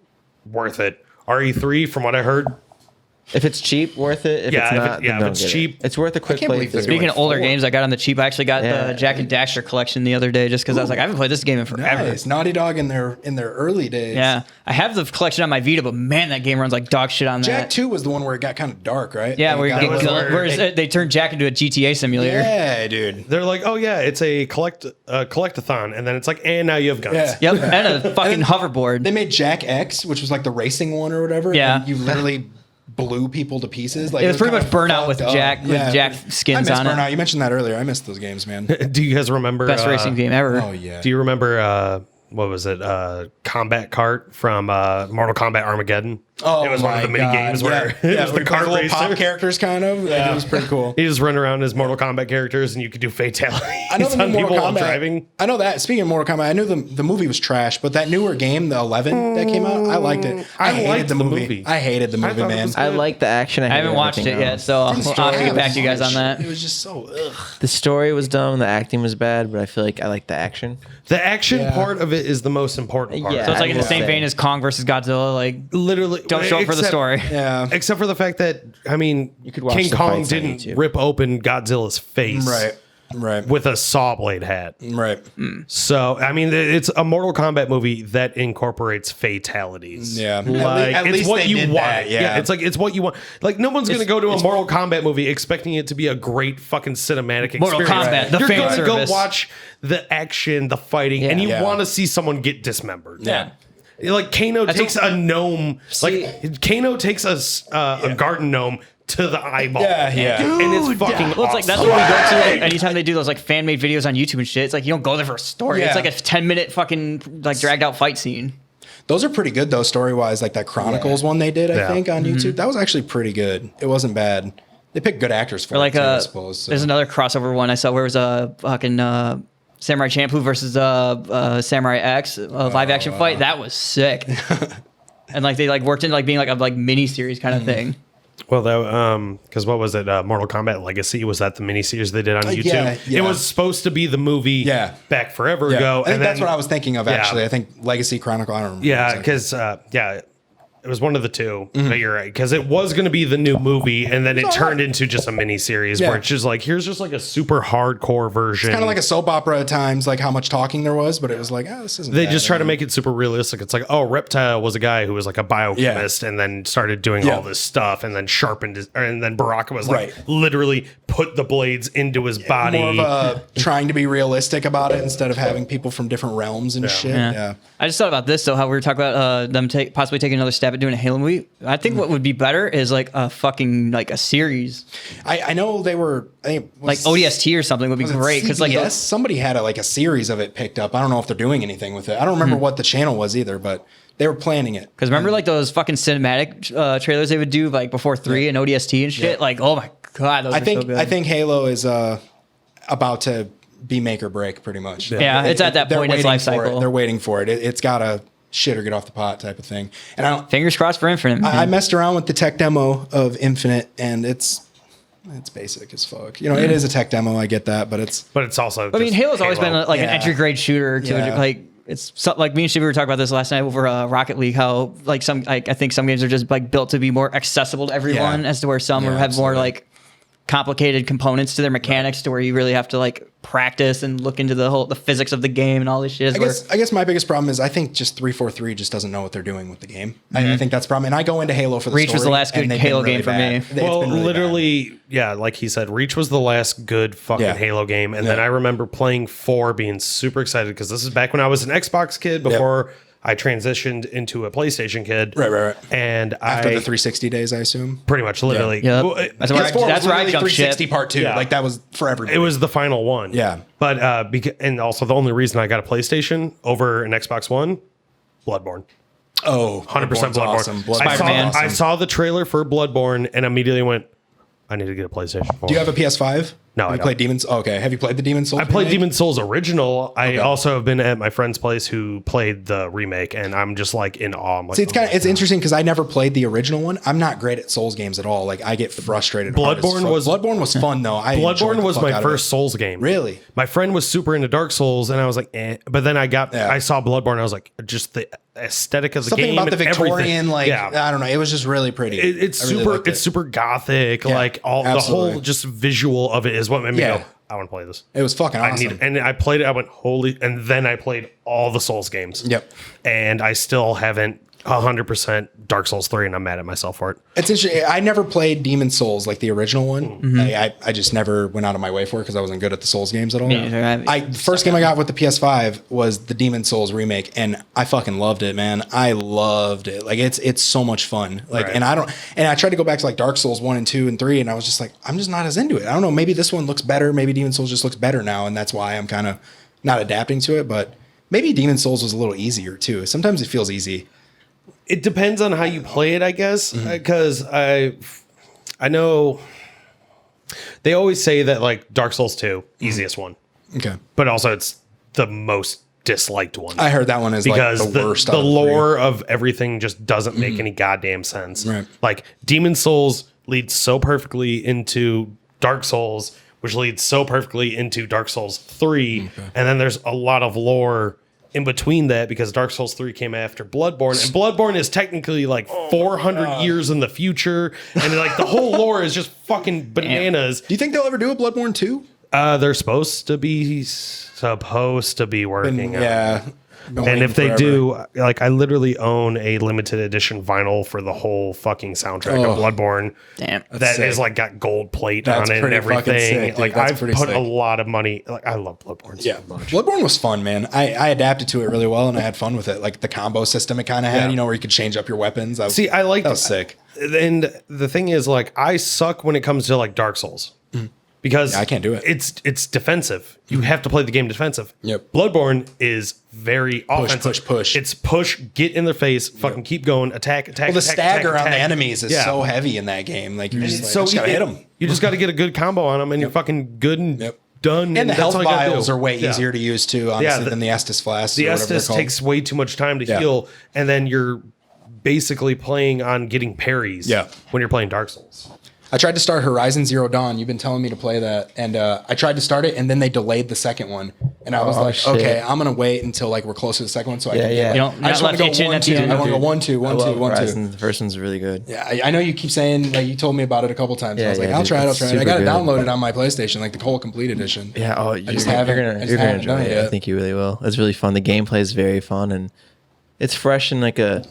worth it. RE3, from what I heard, If it's cheap, worth it. If Yeah, it's if not, it- yeah, then if don't it's get it. cheap- It's worth a quick can't play. believe they're through. Speaking of older games, I got on the cheap. I actually got Yeah. the Jack and Daxter collection the other day just because I was like, I haven't played this game in forever. Nice. Naughty Dog in their early days. Yeah, I have the collection on my Vita, but man, that game runs like dog shit on Jack that. 2 was the one where it got kind of dark, right? Yeah, And where it you got get a little- where they turned Jack into a GTA simulator. Yeah, dude. they're like, oh yeah, it's a collectathon, and then it's like, and now you have guns. Yeah. Yep, and a fucking hoverboard. They made Jack X, which was like the racing one or whatever. Yeah. And you literally blew people to pieces. Like It was pretty kinda much Burnout with fucked up. Jack- with Jack skins I miss on it. Burnout. You mentioned that earlier. I missed those games, man. Do you guys remember Best racing game ever. Oh yeah. Do you remember what was it? Combat Kart from Mortal Kombat Armageddon. Oh, it was one of the my mini God. games where yeah, it was the with kart little pop racer. characters, kind of. Yeah, it was pretty cool. You just run around as Mortal Kombat characters, and you could do fatalities I know the on new people Mortal while Kombat. driving. I know that. Speaking of Mortal Kombat, I knew the movie was trash, but that newer game, the 11 that came out, I liked it. I hated liked the movie. I hated the movie, thought it man. was I like the action. I haven't hated watched it everything yet, else. so I'll have to get back to you guys on that. It was just so ugh. The story was dumb. The acting was bad, but I feel like I like the action. The action Yeah. part of it is the most important part. Yeah. So it's like in the I same will vein say. as Kong versus Godzilla. Like, Literally, don't show up for the story. Yeah. Except for the fact that you could watch King the Kong fights on didn't YouTube. rip open Godzilla's face, Right. with a saw blade hat. Right. So I mean, it's a Mortal Kombat movie that incorporates fatalities. Yeah. like At it's least what they you did want. that, yeah. it's what you want. Like no one's gonna go to a Mortal Kombat movie expecting it to be a great fucking cinematic Mortal experience. Kombat, the You're fan gonna service. go watch the action, the fighting, and you Yeah. want to see someone get dismembered. Yeah. Like Kano takes a gnome, See- like Kano takes a garden gnome to the eyeball. Yeah, yeah. And it's fucking well, it's like that's awesome. what we go to. Like, anytime they do those like fan made videos on YouTube and shit, it's like you don't go there for a story. Yeah. It's like a 10-minute fucking like dragged out fight scene. Those are pretty good though, story wise. Like that Chronicles one they did, I Yeah. think, on YouTube. That was actually pretty good. It wasn't bad. They picked good actors for Or it, like too, I suppose. So. there's another crossover one I saw where it was a fucking Samurai Champloo versus Samurai X live action fight. That was sick. And like they like worked in like being like a like mini series kind of thing. Well, that because what was it? Mortal Kombat Legacy, was that the miniseries they did on YouTube? yeah. It was supposed to be the movie. Yeah. back forever Yeah. ago. I think and that's then- what I was thinking of. Yeah. Actually, I think Legacy Chronicle. I don't remember. Yeah, exactly. because It was one of the two, but you're right, because it was going to be the new movie, and then it turned into just a mini series where it's just like, here's just like a super hardcore version. Kind of like a soap opera at times, like how much talking there was, but it was like, oh, this isn't. They just try to make it super realistic. It's like, oh, Reptile was a guy who was like a biochemist, and then started doing all this stuff, and then sharpened his, and then Baraka was like literally put the blades into his body. More of a trying to be realistic about it instead of having people from different realms and shit. Yeah. I just thought about this though, how we were talking about them possibly taking another stab at doing a Halo movie. I think what would be better is like a fucking like a series. I know they were like ODST or something would be great because like somebody had a series of it picked up. I don't know if they're doing anything with it. I don't remember what the channel was either, but they were planning it. Because remember like those fucking cinematic trailers they would do like before 3 and ODST and shit. Like oh my god, those are so good. I think Halo is about to be make or break pretty much. Yeah, it's at that point in its life cycle. They're waiting for it. It's got to shit or get off the pot type of thing. And I don't. Fingers crossed for Infinite. I messed around with the tech demo of Infinite, and it's basic as fuck. You know, it is a tech demo. I get that, but it's also. I mean, Halo's always been like an entry grade shooter to like. It's like me and Steve, we were talking about this last night over Rocket League. How like I think some games are just like built to be more accessible to everyone, as to where some have more like complicated components to their mechanics to where you really have to like practice and look into the physics of the game and all this shit. I guess my biggest problem is I think just 343 just doesn't know what they're doing with the game. I think that's the problem. And I go into Halo for the Reach story, was the last good Halo game for me. Well, literally, like he said, Reach was the last good fucking Halo game. And then I remember playing 4 being super excited because this is back when I was an Xbox kid before I transitioned into a PlayStation kid. Right. And after the 360 days, I assume. Pretty much, literally. Yeah. That's where I jumped 360 ship. part 2. Yeah. Like that was for everybody. It was the final one. Yeah. But and also the only reason I got a PlayStation over an Xbox One, Bloodborne. Oh, 100% Bloodborne. Awesome. I saw the trailer for Bloodborne and immediately went, I need to get a PlayStation 4. Do you have a PS5? No, have you played Demon's? Oh, okay. Have you played the Demon's Souls? I played remake? Demon's Souls original. I also have been at my friend's place who played the remake, and I'm just like in awe. I'm like, See, it's interesting because I never played the original one. I'm not great at Souls games at all. Like I get frustrated. Bloodborne was fun though. Bloodborne was my first Souls game. Really? My friend was super into Dark Souls, and I was like, eh. But then I saw Bloodborne, and I was like, just the aesthetic of the Something game, about the and Victorian, everything. I don't know. It was just really pretty. It's super gothic. Like the whole just visual of it is what made me go, I want to play this. It was fucking awesome. And I played it. I went, holy. And then I played all the Souls games. Yep. And I still haven't 100% Dark Souls 3, and I'm mad at myself for it. It's interesting. I never played Demon's Souls, like the original one. I just never went out of my way for it because I wasn't good at the Souls games at all. The first game I got with the PS5 was the Demon's Souls remake, and I fucking loved it, man. I loved it. Like it's so much fun. Like, and I tried to go back to like Dark Souls 1 and 2 and 3, and I was just like, I'm just not as into it. I don't know. Maybe this one looks better. Maybe Demon's Souls just looks better now, and that's why I'm kind of not adapting to it. But maybe Demon's Souls was a little easier too. Sometimes it feels easy. It depends on how you play it, I guess, because I know they always say that like Dark Souls 2, easiest one. Okay. But also it's the most disliked one. I heard that one is because like the worst. The lore of everything just doesn't make any goddamn sense. Right. Like Demon Souls leads so perfectly into Dark Souls, which leads so perfectly into Dark Souls 3. And then there's a lot of lore in between that because Dark Souls 3 came after Bloodborne, and Bloodborne is technically like 400 years in the future, and like the whole lore is just fucking bananas. Do you think they'll ever do a Bloodborne 2? They're supposed to be working. Yeah. And if they do, like I literally own a limited edition vinyl for the whole fucking soundtrack of Bloodborne. Damn. That is like got gold plate on it and everything. Sick, like I've put a lot of money. Like I love Bloodborne so much. Bloodborne was fun, man. I adapted to it really well and I had fun with it. Like the combo system it kind of had, where you could change up your weapons. I liked that was sick. And the thing is, like, I suck when it comes to like Dark Souls. Because I can't do it. It's defensive. You have to play the game defensive. Yep. Bloodborne is very offensive. Push. It's push, get in their face, fucking keep going, attack. Well, the stagger on the enemies is so heavy in that game. Like you're just like, gotta hit them. You just got to get a good combo on them, and you're fucking good and done. And the health that's all you gotta vials do. are way easier to use too, honestly, than the Estus flasks. The Estus takes way too much time to heal, and then you're basically playing on getting parries when you're playing Dark Souls. I tried to start Horizon Zero Dawn. You've been telling me to play that, and I tried to start it, and then they delayed the second one, and I was like, shit. okay, I'm gonna wait until like we're close to the second one, so I can. yeah. You don't- I just not want to go left itching 1, at the 2. end. I want to go 1, 2, 1, 2, 1, 2. Horizon. The first one's really good. Yeah, I know you keep saying like you told me about it a couple times. Yeah, I was like, yeah, I'll dude, try it. it's I super got it good. downloaded on my PlayStation, like the whole complete edition. Yeah. Oh, you're just gonna haven't- I you're just gonna haven't enjoy done it it. I yet. think you really will. It's really fun. The gameplay is very fun and it's fresh in like a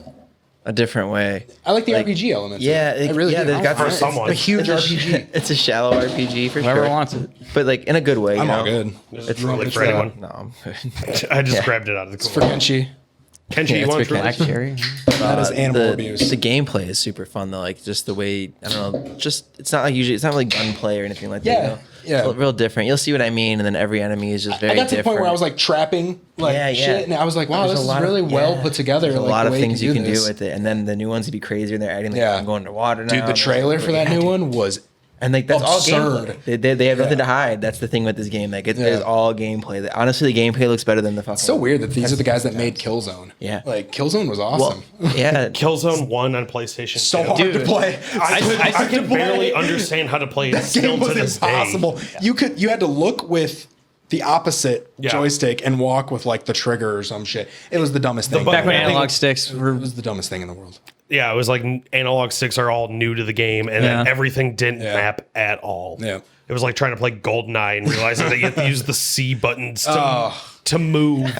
different way. I like the RPG element. Yeah, I really do. they've got For it's someone. a huge RPG. It's a shallow RPG for Whoever sure. wants it. But like in a good way. I'm you all know? good. It's really for anyone. No, I'm good. I just grabbed it out of the For cooler. Kenji, Kenji, Yeah, you it's want for to Black cherry. that is animal the, abuse. The gameplay is super fun though. Like just the way I don't know. Just it's not like usually. It's not like gunplay or anything like that. Yeah, You know? yeah. It's real different. You'll see what I mean. And then every enemy is just very I got to the different. point where I was like trapping like Yeah, yeah. shit, and I was like, wow, There's this a is lot of- really well yeah. put together. There's like, a lot the of way things you can do this. with it, and then the new ones would be crazier. And they're adding like Yeah. I'm going to water now. Dude, the and, trailer for that new one was and like that's all absurd. gameplay. They have nothing to hide. That's the thing with this game. Like it's all gameplay. Honestly, the gameplay looks better than the fucking. It's so weird that these are the guys that made Killzone. Yeah. Like Killzone was awesome. Well, yeah. Killzone 1 on PlayStation. So 2. hard to play. I could barely understand how to play it That still game to was this impossible. day. You had to look with the opposite Yeah. joystick and walk with like the trigger or some shit. It was the dumbest thing. Back when I think- analog sticks were. It was the dumbest thing in the world. Yeah, it was like analog sticks are all new to the game, and then Yeah. everything didn't Yeah. map at all. Yeah. It was like trying to play GoldenEye and realizing that you have to use the C buttons to move.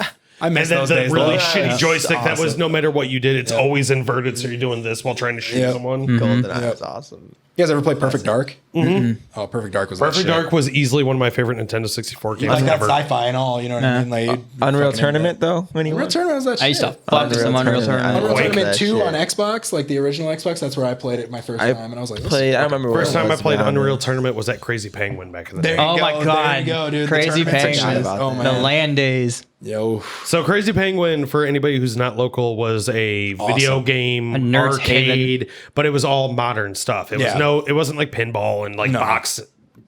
I And miss then those the days. really though. shitty Yeah. joystick that was Awesome. no matter what you did, it's always inverted. So you're doing this while trying to shoot Yep. someone. GoldenEye Yep. was awesome. You guys ever play Perfect Dark? Mm-hmm. Oh, Perfect Dark was that Perfect shit. Dark was easily one of my favorite Nintendo 64 games Like that ever. sci-fi and all, you know what I mean? Like Unreal fucking Tournament though. When you Unreal Tournament was that shit. I used to fuck some Unreal Tournament. Unreal Quake. Tournament That 2 shit. on Xbox, like the original Xbox. That's where I played it my first I time, and I was like, this played. is I don't remember. First what it time I was played around Unreal then. Tournament was at Crazy Penguin back in the There day. you Oh my go, god! there you go, dude. The Crazy tournaments are Penguins. shit. Oh, The man. LAN days. Yo, So Crazy Penguin, for anybody who's not local, was a video game A nerd's arcade, but it was all modern stuff. It was Yeah. it wasn't like pinball and like box.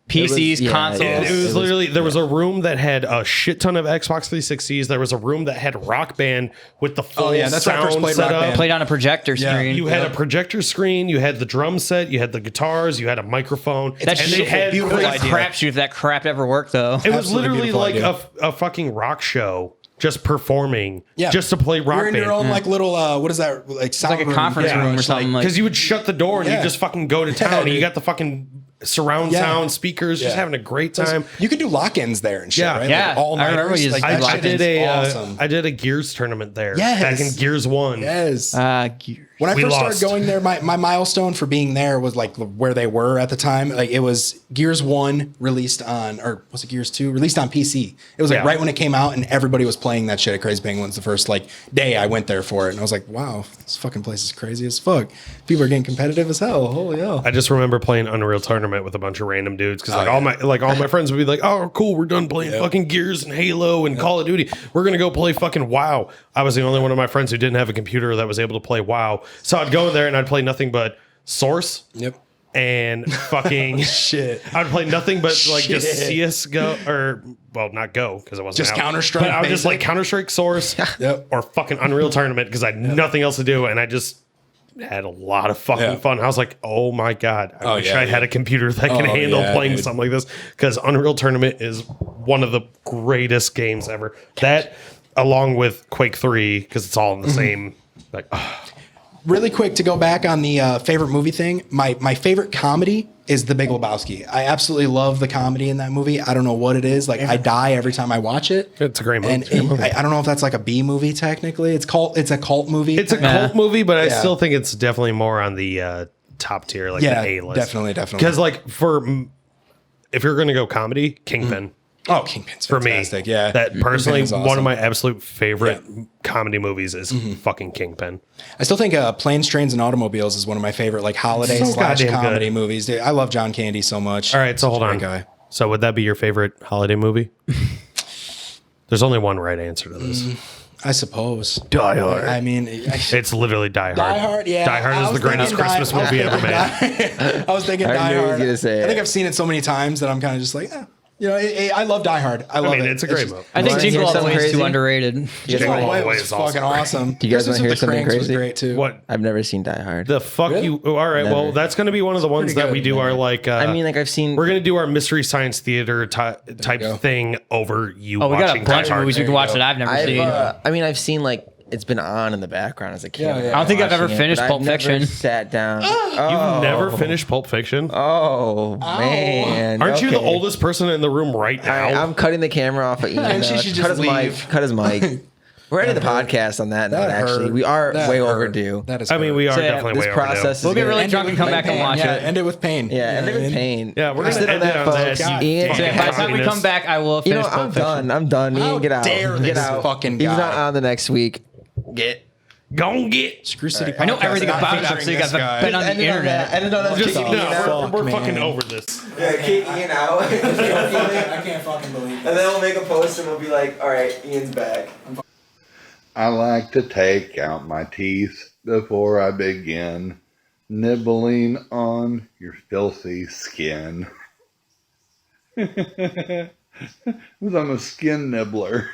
PCs, yeah, consoles. yeah. It was literally there was a room that had a shit ton of Xbox 360s. There was a room that had Rock Band with the full that's where I first sound played set Rock up. Band. Played on a projector Yeah. screen. You had a projector screen, you had the drum set, you had the guitars, you had a microphone. That's and they had beautiful like idea. a crapshoot if that crap ever worked though. it was Absolutely literally beautiful like idea. a fucking rock show, just performing, Yeah. just to play Rock you're in Band. your own like little what is that like sound like a room? conference Yeah. room or something. Like, Because you would shut the door and Yeah. you just fucking go to town and you dude. got the fucking surround Yeah. sound speakers, just Yeah. having a great time. You could do lock-ins there and shit, Yeah. right? Yeah. Like all I remember nighters. you just Like, I, that I shit did is a awesome. I did a Gears tournament there Yes. back in Gears 1. Yes. Gears. When I We first lost. started going there, my milestone for being there was like where they were at the time. Like it was Gears 1 released on, or was it Gears 2 released on PC? It was like Yeah. right when it came out and everybody was playing that shit at Crazy Penguins the first like day I went there for it. And I was like, wow, this fucking place is crazy as fuck. People are getting competitive as hell. Holy hell. I just remember playing Unreal Tournament with a bunch of random dudes because all my friends would be like, "Oh, cool, we're done playing fucking Gears and Halo and Call of Duty. We're gonna go play fucking WoW." I was the only one of my friends who didn't have a computer that was able to play WoW, so I'd go in there and I'd play nothing but Source Yep. and fucking Shit. I'd play nothing but like just Shit. CS:GO or well, not Go because it wasn't Just out. Counter-Strike But I would just like basic? Counter-Strike Source Yep. or fucking Unreal Tournament because I had nothing else to do and I just had a lot of fucking Yeah. fun. I was like, oh my God, I wish yeah, I had yeah. a computer that can Oh, handle yeah, playing dude. something like this because Unreal Tournament is one of the greatest games ever. That along with Quake 3 because it's all in the same like Really quick to go back on the favorite movie thing. My favorite comedy is The Big Lebowski. I absolutely love the comedy in that movie. I don't know what it is. Like I die every time I watch it. it's a great movie. And I don't know if that's like a B movie technically. It's a cult movie. It's a cult movie, but I Yeah. still think it's definitely more on the top tier, like Yeah, the A list. definitely. Because like if you're gonna go comedy, Kingpin. Oh, Kingpin's For fantastic. me, Yeah, that personally Kingpin's one of awesome. my absolute favorite comedy movies is fucking Kingpin. I still think Planes, Trains, and Automobiles is one of my favorite like holiday So / goddamn comedy good. movies. Dude, I love John Candy so much. All right, so hold Such a on. great guy. So would that be your favorite holiday movie? There's only one right answer to this. I suppose. Die Hard. I mean, It's literally Die Hard. Die Hard, yeah. Die Hard I is was the greatest thinking Christmas Die- I was movie ever thinking made. I was thinking I Die knew he was Hard. gonna say I think it. I've seen it so many times that I'm kind of just like, You know, I love Die Hard. I love it. It's a great movie. I think Wanna Jingle hear All the something Way is too crazy? underrated. Jingle All the Way was is fucking awesome. Do you guys Christmas wanna hear of the something Cranks was crazy? great too. What I've never seen Die Hard. the fuck Really? you? All right, well, Never. that's going to be one of the ones pretty that we good, do man. our like. I mean, like I've seen. we're going to do our mystery science theater type go. thing over you. Oh, we got a watching bunch Die of movies we Hard. can watch that I've never I've, seen. I mean, I've seen like it's been on in the background as a kid. Yeah, yeah. I don't think I've ever watching it, finished but Pulp I've never Fiction. Sat down. You've never finished Pulp Fiction? Oh man! Aren't you the Okay. oldest person in the room right All now? right, I'm cutting the camera off of Ian. And she now. should cut just his mic. leave. Cut his mic. We're ending the podcast on that note. Actually, we are way overdue. That is. I mean, we are So, yeah, definitely this way process overdue. is We'll get gonna- really End drunk it and come with back and pain. watch Yeah, it. end it with pain. Yeah, end it with pain. Yeah, we're going Sit to on end it that, on folks. that. Ian, you by fucking the By the time we communist. come back, I will You finish know, I'm Pulp Fiction. done. I'm done. How Ian, get out. dare Get this out. fucking He's guy. not on the next week. Get. Gon' get. Screw City. I know Podcast everything not about it, featuring so you this guys guy. have been on the internet. Ended on that. Just, Kick no, Ian out. we're man. fucking over this. Yeah, kick Ian out. I can't fucking believe And then we'll make a post and we'll be like, all right, Ian's back. I like to take out my teeth before I begin nibbling on your filthy skin. 'Cause I'm a skin nibbler.